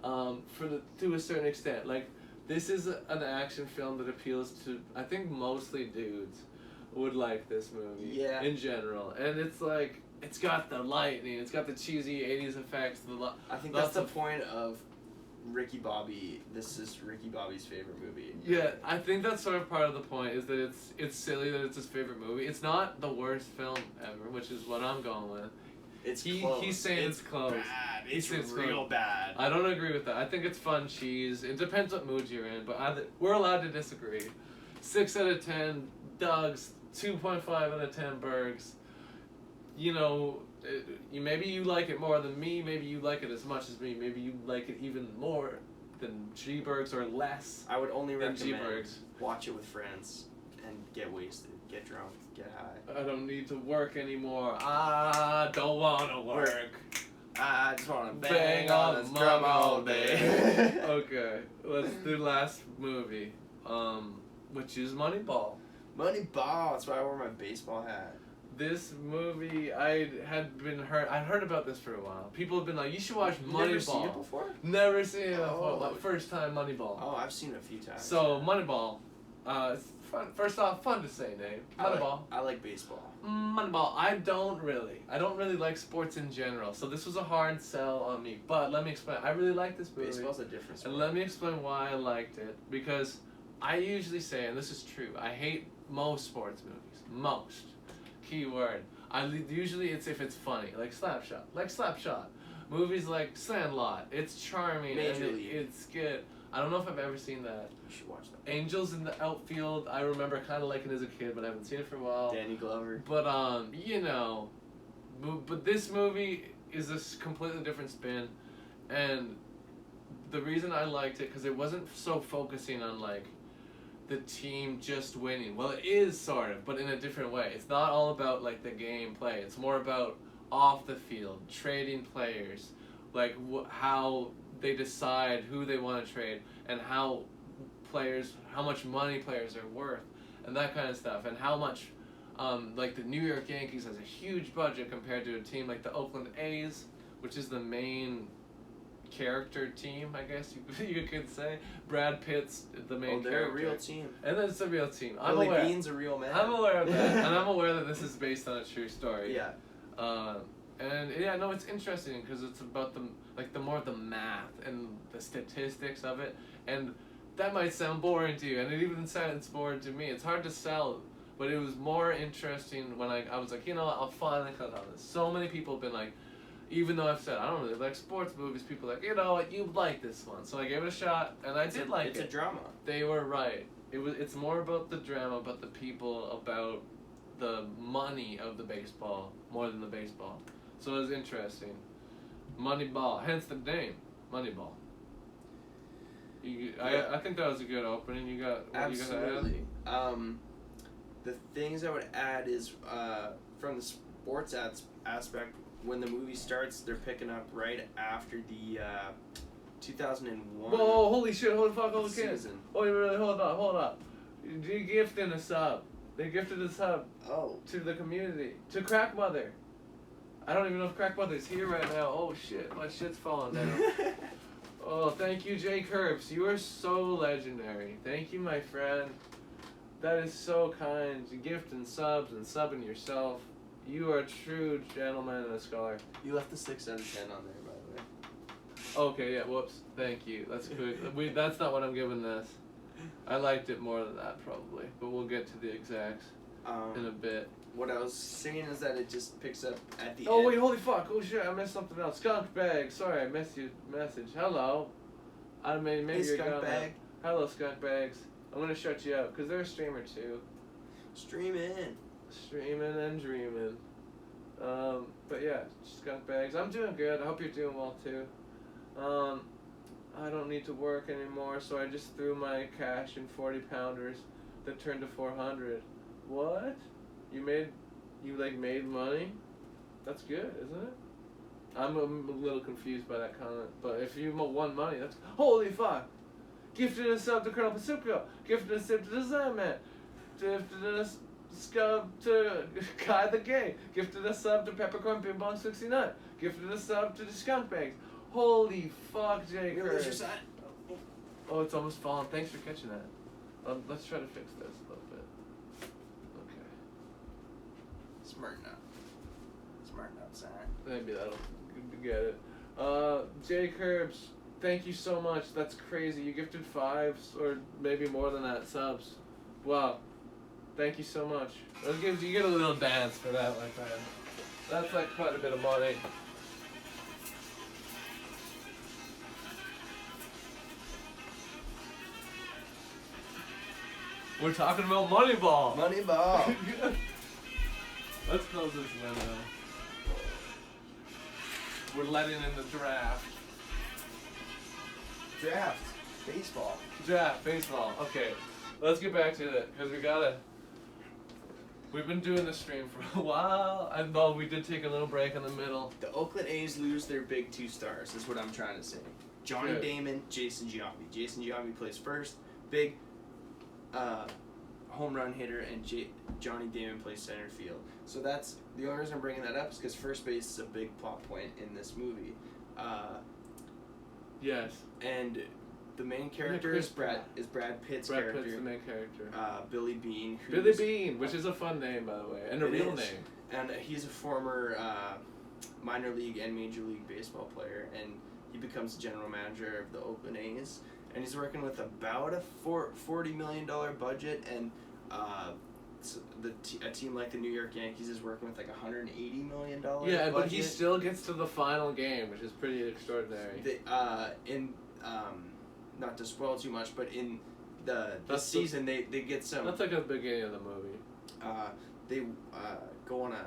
To a certain extent, like this is an action film that appeals to I think mostly dudes would like this movie. Yeah. In general, and it's like it's got the lightning, it's got the cheesy '80s effects. I think that's the point of Ricky Bobby. This is Ricky Bobby's favorite movie. Yeah, I think that's sort of part of the point is that it's silly that it's his favorite movie. It's not the worst film ever, which is what I'm going with. It's He's close. saying it's close. Bad. He It's says it's real close. bad. I don't agree with that. I think it's fun cheese. It depends what mood you're in, but we're allowed to disagree. 6 out of 10 Doug's, 2.5 out of 10 Bergs. You know, maybe you like it more than me. Maybe you like it as much as me. Maybe you like it even more than G-Bergs or less I would only than recommend G-Bergs. watch it with friends and get wasted, get drunk, get high. I don't need to work anymore. I don't want to work. I just want to Bang bang on on this the drum mum all all day. Okay, let's do last movie, which is MoneyBall. Moneyball. That's why I wore my baseball hat. This movie, I'd heard about this for a while. People have been like, you should watch You've never seen it MoneyBall. before? Never seen it before. Oh. Like, first time MoneyBall. Oh, I've seen it a few times. So MoneyBall, it's fun. First off, fun to say name. MoneyBall. I like baseball. MoneyBall. I don't really like sports in general. So this was a hard sell on me. But let me explain. I really like this movie. Baseball's a different sport. And let me explain why I liked it. Because I usually say, and this is true, I hate most sports movies. Most. Key word. Usually it's if it's funny, like Slapshot. Movies like Sandlot. It's charming Major and League. it's good. I don't know if I've ever seen that. You should watch that. Angels in the Outfield. I remember kind of liking as a kid, but I haven't seen it for a while. Danny Glover. But you know, but this movie is a completely different spin, and the reason I liked it because it wasn't so focusing on like the team just winning. Well, it is sort of, but in a different way. It's not all about like the game play. It's more about off the field, trading players, like how they decide who they want to trade and how much money players are worth, and that kind of stuff, and how much. Like the New York Yankees has a huge budget compared to a team like the Oakland A's, which is the main character team, I guess you could say. Brad Pitt's the main they're character. a real team. And then it's a real team. I'm Billy aware. Bean's a real man. I'm aware of that, and I'm aware that this is based on a true story. Yeah. And yeah, no, it's interesting because it's about the more of the math and the statistics of it, and that might sound boring to you, and it even sounds boring to me. It's hard to sell. But it was more interesting when I was like, you know what, I'll finally cut on this. So many people have been like, even though I've said I don't really like sports movies, people are like, you know what, you like this one. So I gave it a shot, and I did like it. It's a drama. They were right. It's more about the drama, about the people, about the money of the baseball, more than the baseball. So it was interesting. Moneyball, hence the name, Moneyball. I think that was a good opening. You got what Absolutely. You got to add? The things I would add is from the sports aspect, when the movie starts, they're picking up right after the 2001 Whoa, holy shit, holy fuck, holy shit. season. Oh, really, hold up. They gifted a sub. They gifted a sub Oh. to the community. To Crack Mother. I don't even know if Crack Mother's here right now. Oh shit, my shit's falling down. Oh, thank you, Jay Curbs. You are so legendary. Thank you, my friend. That is so kind. You gifting subs and subbing yourself. You are a true gentleman and a scholar. You left the 6 out of 10 on there, by the way. Okay, yeah, whoops. Thank you. That's good. That's not what I'm giving this. I liked it more than that, probably. But we'll get to the exacts in a bit. what I was saying is that it just picks up at the Oh end. wait, holy fuck! Oh shit, I missed something else. Skunk bag. Sorry, I missed your message. Hello. I mean, maybe Hey, you're skunk gonna. bag. Hello, skunk bags. I'm gonna shut you up because they're a streamer too. Stream in. Streaming and dreaming. But yeah, skunk bags. I'm doing good. I hope you're doing well too. I don't need to work anymore, so I just threw my cash in 40-pounders that turned to 400. What? You made money? That's good, isn't it? I'm a little confused by that comment, but if you won money, that's holy fuck! Gifted a sub to Colonel Pacifico. Gifted a sub to Design Man. Gifted a sub to Kai the Gay. Gifted a sub to Peppercorn Ping Pong 69. Gifted a sub to the Skunk Bags. Holy fuck, Jake. Where's your sign? Oh, it's almost fallen. Thanks for catching that. Let's try to fix this a little bit. Okay. Smarten up. Smarten up, sign. Maybe that'll get it. Jake Herbs, thank you so much. That's crazy. You gifted 5 or maybe more than that subs. Wow. Thank you so much. You get a little dance for that, my friend. That's like quite a bit of money. We're talking about MoneyBall. MoneyBall. Let's close this window. We're letting in the draft. Draft. Baseball. Draft, baseball. Okay, let's get back to it, because we've been doing this stream for a while, and though we did take a little break in the middle. The Oakland A's lose their big 2 stars, is what I'm trying to say. Johnny Good. Damon, Jason Giambi. Jason Giambi plays first, big home run hitter, and Johnny Damon plays center field. So that's, the only reason I'm bringing that up is because first base is a big plot point in this movie. Yes. And the main character is Brad Pitt's character. Brad Pitt's the main character. Billy Bean. Billy Bean, which is a fun name, by the way, and a It real is. name. And he's a former minor league and major league baseball player, and he becomes the general manager of the Oakland A's. And he's working with about a $40 million budget, and a team like the New York Yankees is working with like $180 million Yeah, budget. but he still gets to the final game, which is pretty extraordinary. Not to spoil too much, but in the season they get some. That's like at the beginning of the movie. They go on a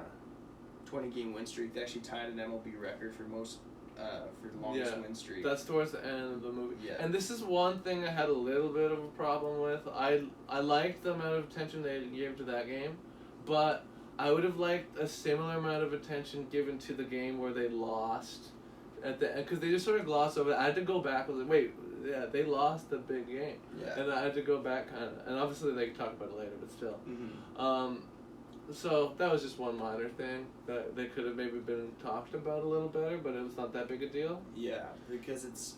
20-game win streak. They actually tied an MLB record for most for the longest win streak. That's towards the end of the movie. Yeah. And this is one thing I had a little bit of a problem with. I liked the amount of attention they gave to that game, but I would have liked a similar amount of attention given to the game where they lost at the end, because they just sort of glossed over it. I had to go back. I was like, wait, yeah, they lost the big game. Yeah. And I had to go back kind of, and obviously they can talk about it later, but still. Mm-hmm. So that was just one minor thing that they could have maybe been talked about a little better, but it was not that big a deal. Yeah, because it's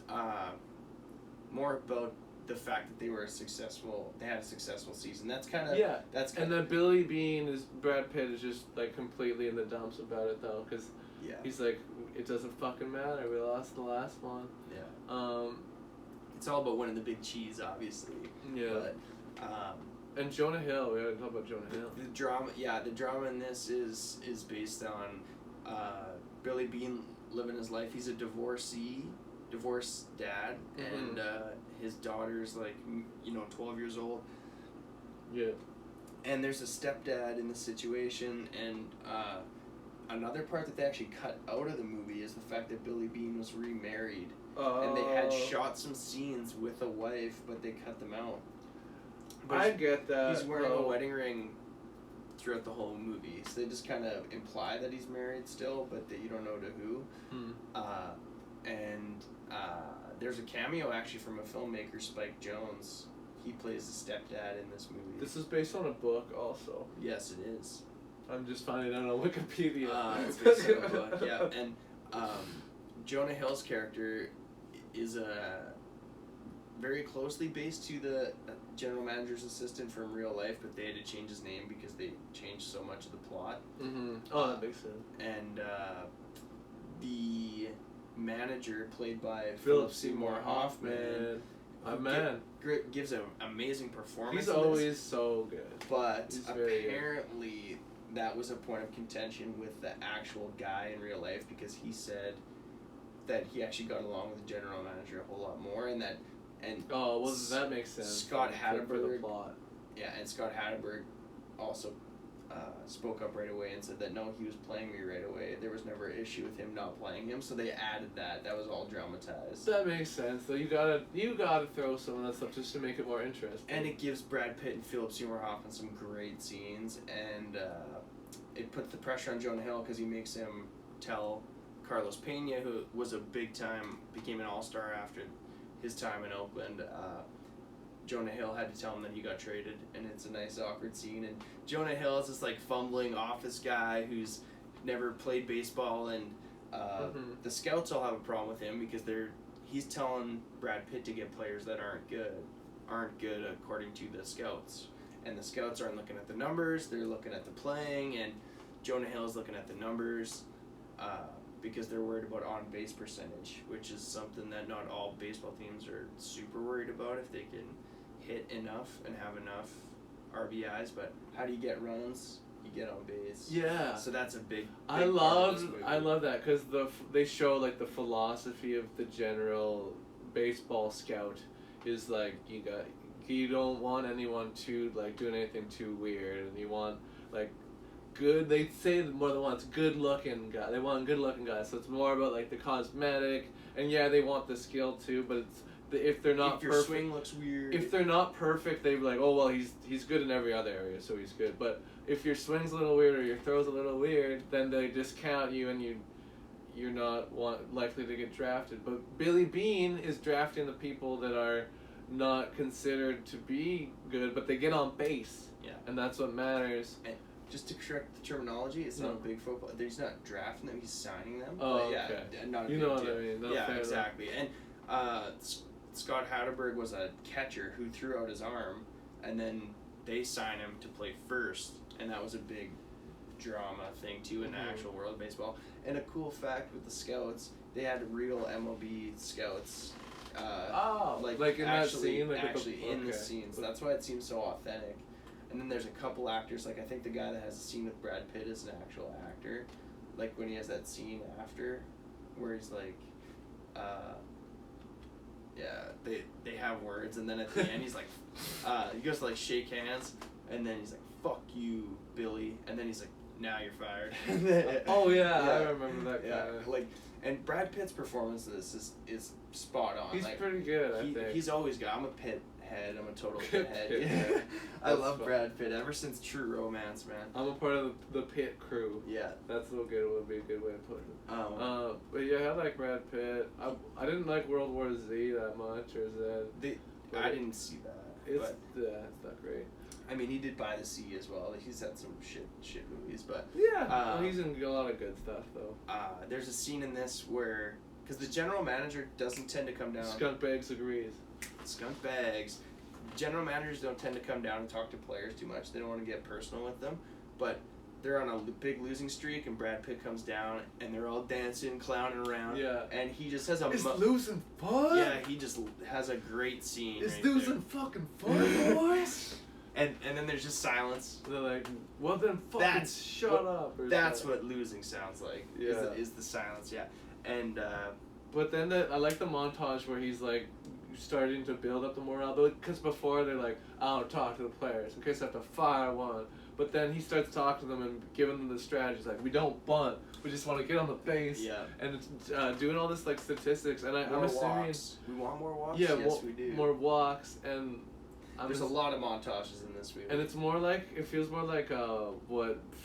more about the fact that they had a successful season. That's kind of And then Billy Bean Brad Pitt is just like completely in the dumps about it though, because he's like, it doesn't fucking matter. We lost the last one. Yeah. It's all about winning the big cheese, obviously. Yeah. But, and Jonah Hill, we gotta talk about Jonah Hill. The drama in this is based on Billy Bean living his life. He's a divorced dad, and his daughter's like 12 years old. Yeah. And there's a stepdad in the situation, and another part that they actually cut out of the movie is the fact that Billy Bean was remarried, and they had shot some scenes with a wife, but they cut them out. But I get that. He's wearing a wedding ring throughout the whole movie, so they just kind of imply that he's married still, but that you don't know to who. There's a cameo actually from a filmmaker, Spike Jonze. He plays the stepdad in this movie. This is based on a book also. Yes, it is. I'm just finding it on Wikipedia. It's based on a book, yeah. And Jonah Hill's character is very closely based to the general manager's assistant from real life, but they had to change his name because they changed so much of the plot. Oh, that makes sense. And the manager, played by Philip Seymour Hoffman, gives an amazing performance. He's always so good. But apparently that was a point of contention with the actual guy in real life, because he said that he actually got along with the general manager a whole lot more, and that Oh, well, that makes sense. Scott For the Hatteberg, plot. yeah, and Scott Hatteberg also spoke up right away and said that no, he was playing me right away. There was never an issue with him not playing him, so they added that. That was all dramatized. That makes sense. Though you gotta throw some of that stuff just to make it more interesting. And it gives Brad Pitt and Philip Seymour Hoffman some great scenes, and it puts the pressure on Jonah Hill because he makes him tell Carlos Pena, who was became an all-star after his time in Oakland. Jonah Hill had to tell him that he got traded, and it's a nice awkward scene. And Jonah Hill is this like fumbling office guy who's never played baseball, and the scouts all have a problem with him because he's telling Brad Pitt to get players that aren't good according to the scouts, and the scouts aren't looking at the numbers; they're looking at the playing, and Jonah Hill is looking at the numbers because they're worried about on-base percentage, which is something that not all baseball teams are super worried about if they can hit enough and have enough RBIs. But how do you get runs? You get on base. Yeah. So that's a big I love that because they show like the philosophy of the general baseball scout is like you don't want anyone to like doing anything too weird, and you want like good. They say more than once good looking guy. They want good looking guys. So it's more about like the cosmetic, and yeah, they want the skill too, but it's. If they're not if your perfect, swing looks weird. If they're not perfect, they're like, oh well, he's good in every other area, so he's good. But if your swing's a little weird or your throw's a little weird, then they discount you and you're not likely to get drafted. But Billy Beane is drafting the people that are not considered to be good, but they get on base. Yeah. And that's what matters. And just to correct the terminology, it's not a big football. He's not drafting them; he's signing them. Oh, but yeah, okay. Not a you big know what deal. I mean? Yeah, exactly. And Scott Hatteberg was a catcher who threw out his arm, and then they signed him to play first, and that was a big drama thing too in the actual world of baseball. And a cool fact with the scouts, they had real MLB scouts. Like in that scene, like actually in the scenes. That's why it seems so authentic. And then there's a couple actors, like I think the guy that has a scene with Brad Pitt is an actual actor. Like when he has that scene after, where he's like, they have words, and then at the end he's like, he goes to like shake hands, and then he's like, "Fuck you, Billy," and then he's like, "Now you're fired." I remember that guy. Yeah, like, and Brad Pitt's performance in this is spot on. He's like, pretty good, I think. He's always good. I'm a Pitt head. I'm a total Pitt head. I love Brad Pitt ever since True Romance, man. I'm a part of the Pitt crew. Yeah. That's would be a good way of putting it. But yeah, I like Brad Pitt. I didn't like World War Z that much, or is that? I didn't see that. It's not great. I mean, he did By the Sea as well. He's had some shit movies, but yeah, he's in a lot of good stuff though. There's a scene in this where, because the general manager doesn't tend to come down. Skunk Bags agrees. Skunk Bags. General managers don't tend to come down and talk to players too much. They don't want to get personal with them, but they're on a big losing streak, and Brad Pitt comes down, and they're all dancing, clowning around. Yeah. And he just has a. It's losing fun. Yeah, he just has a great scene. It's losing fucking fun, boys. And then there's just silence. They're like, well then fucking shut up. That's what losing sounds like. Yeah. Is the silence, yeah. And but then I like the montage where he's like starting to build up the morale, because before they're like, I don't talk to the players in case I have to fire one. But then he starts talking to them and giving them the strategies, like, we don't bunt, we just want to get on the base. Yeah. And doing all this like statistics, and I'm assuming walks. We want more walks. Yeah, yes, we do. More walks, and there's a lot of montages in this movie. And it's more like, it feels more like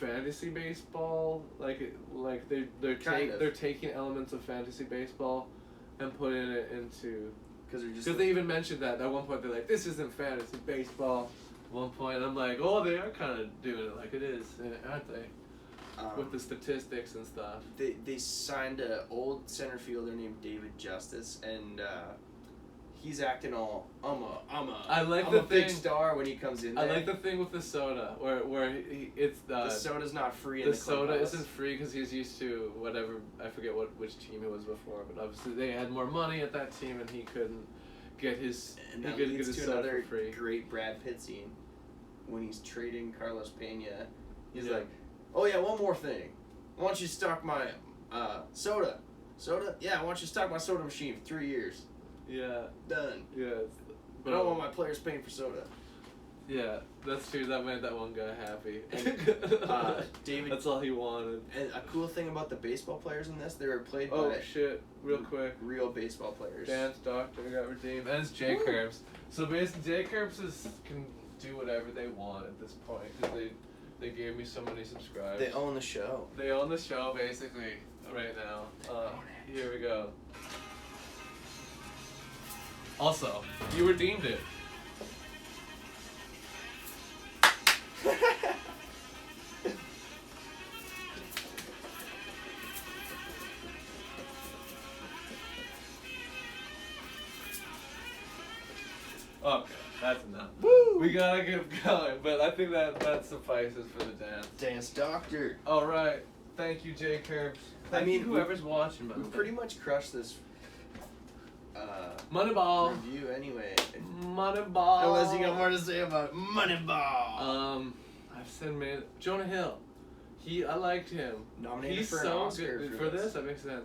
fantasy baseball, like they're taking elements of fantasy baseball and putting it into. Because they even mentioned that at one point. They're like, this isn't fantasy baseball. At one point, and I'm like, oh, they are kind of doing it like it is, aren't they? With the statistics and stuff. They signed an old center fielder named David Justice, and he's acting all I'm a big star when he comes in there. I like the thing with the soda where it's the soda's not free. The soda isn't free because he's used to whatever, I forget which team it was before, but obviously they had more money at that team and he couldn't get his. And that leads to another great Brad Pitt scene when he's trading Carlos Pena. He's like, Oh yeah, one more thing. I want you to stock my soda. Soda? Yeah, I want you to stock my soda machine for 3 years. Yeah. Done. Yeah. I don't want my players paying for soda. Yeah, that's true. That made that one guy happy. And, David. That's all he wanted. And a cool thing about the baseball players in this, they were played Oh by shit! Real quick. real baseball players. Dance Doctor got redeemed, and it's J Curbs. So basically, J Curbs can do whatever they want at this point because they gave me so many subscribers. They own the show. They own the show basically right now. Here we go. Also, you redeemed it. Okay, that's enough. Woo! We gotta get going, but I think that suffices for the dance. Dance Doctor. All right, thank you, J Curbs. Thank you, whoever's watching. We pretty much crushed this. MoneyBall. Review anyway. MoneyBall. Unless you got more to say about MoneyBall. I've said man, Jonah Hill. I liked him. Nominated He's for an so Oscar good for this. That makes sense.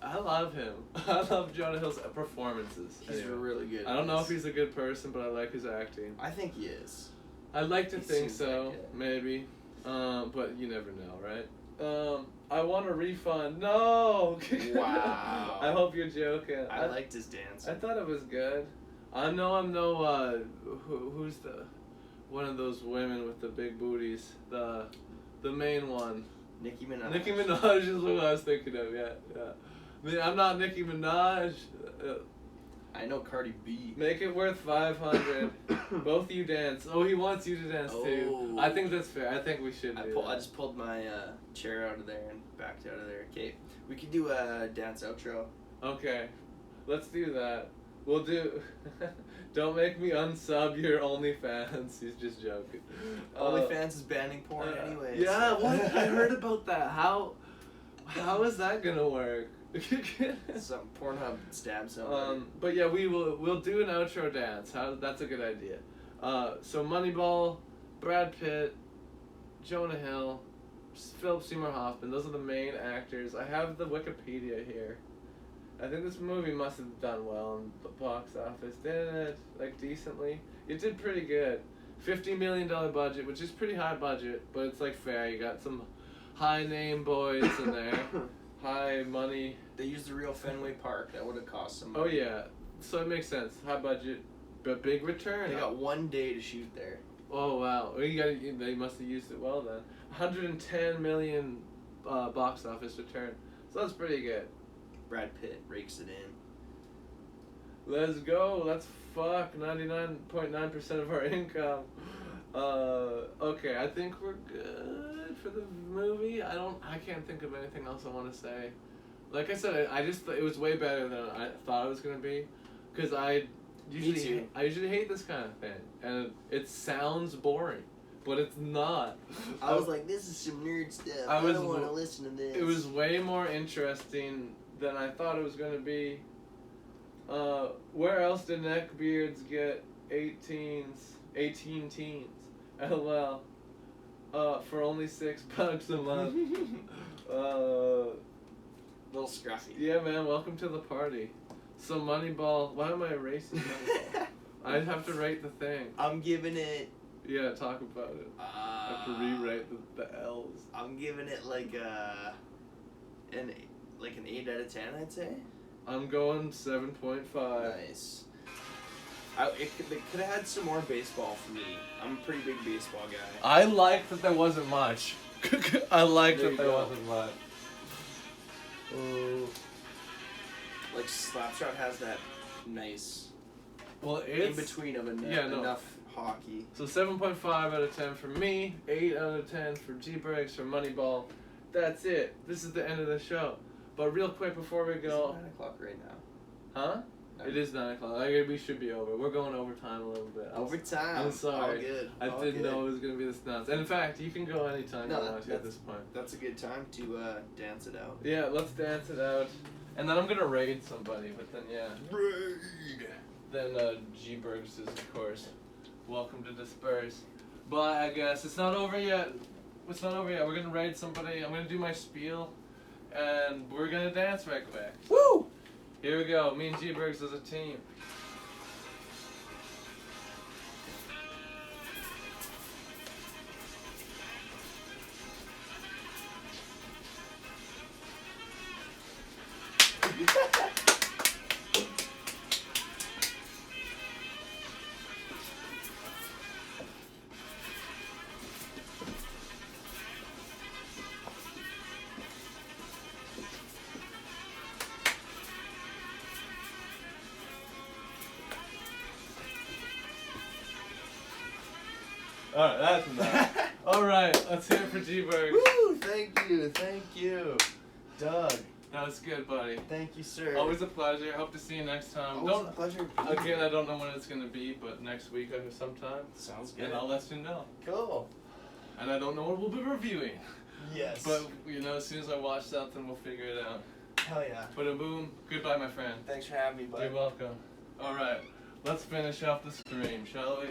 I love him. I love Jonah Hill's performances. He's Anyway. really good. I don't know if he's a good person, but I like his acting. I think he is. I like to He think seems so, like it. maybe. But you never know, right? I want a refund. No! Wow. I hope you're joking. I liked his dance. I thought it was good. I'm no, who's the, one of those women with the big booties? The main one. Nicki Minaj. Nicki Minaj is who I was thinking of, yeah. I mean, I'm not Nicki Minaj. I know Cardi B. Make it worth 500. Both of you dance. Oh, he wants you to dance too. I think that's fair. I think we should do I just pulled my chair out of there and backed out of there. Okay, we could do a dance outro. Okay, let's do that. We'll do. Don't make me unsub your OnlyFans. He's just joking. OnlyFans is banning porn anyways. Yeah, what? I heard about that. How is that gonna work? Some Pornhub stab somebody. But yeah, we'll do an outro dance. That's a good idea. So Moneyball, Brad Pitt, Jonah Hill, Philip Seymour Hoffman. Those are the main actors. I have the Wikipedia here. I think this movie must have done well in the box office. Didn't it? Like decently. It did pretty good. $50 million budget, which is pretty high budget, but it's like fair. You got some high name boys in there. High money. They used the real Fenway Park. That would have cost some Oh money. yeah, so it makes sense. High budget, but big return. They got 1 day to shoot there. Oh wow, they must have used it well then. 110 million box office return. So that's pretty good. Brad Pitt rakes it in. Let's go. Let's fuck 99.9% of our income. Okay, I think we're good for the movie. I can't think of anything else I want to say. Like I said, I just it was way better than I thought it was gonna be, because I usually hate this kind of thing, and it sounds boring, but it's not. I was like, this is some nerd stuff. I don't want to listen to this. It was way more interesting than I thought it was gonna be. Where else do neckbeards get 18 teens? LOL. For only $6 a month. Little scruffy. Yeah, man. Welcome to the party. So Moneyball. Why am I erasing Moneyball? I'd have to rate the thing. I'm giving it. Yeah, talk about it. I have to rewrite the L's. I'm giving it like an 8 out of 10, I'd say. I'm going 7.5. Nice. They could have had some more baseball for me. I'm a pretty big baseball guy. I liked that there wasn't much. I liked There that you there go. wasn't much. Like Slapshot has that nice Well, in it's between of yeah, no. enough hockey. So 7.5 out of 10 for me, 8 out of 10 for G-Breaks, for Moneyball. That's it. This is the end of the show. But real quick before we go... It's 9 o'clock right now. Huh? It is 9 o'clock. We should be over. We're going overtime a little bit. Overtime. I'm sorry. All good. I All didn't good. know it was going to be this nuts. And in fact, you can go anytime you want to at this point. That's a good time to dance it out. Yeah, let's dance it out. And then I'm going to raid somebody, but then, yeah. Raid! Then G-Bergs is, of course, welcome to disperse. But I guess it's not over yet. it's not over yet. We're gonna raid somebody. I'm gonna do my spiel, and we're gonna dance right quick. Woo! Here we go. Me and G-Bergs as a team. Alright, that's enough. Alright, let's hear it for G-Bergs. Woo! Thank you. Doug, That was good, buddy. thank you, sir. Always a pleasure. Hope to see you next time. Always a pleasure. Again, I don't know when it's gonna be, but next week or sometime. Sounds good. And I'll let you know. Cool. And I don't know what we'll be reviewing. Yes. But, you know, as soon as I watch something, we'll figure it out. Hell yeah. Bada boom. Goodbye, my friend. Thanks for having me, bud. You're welcome. Alright, let's finish off the stream, shall we?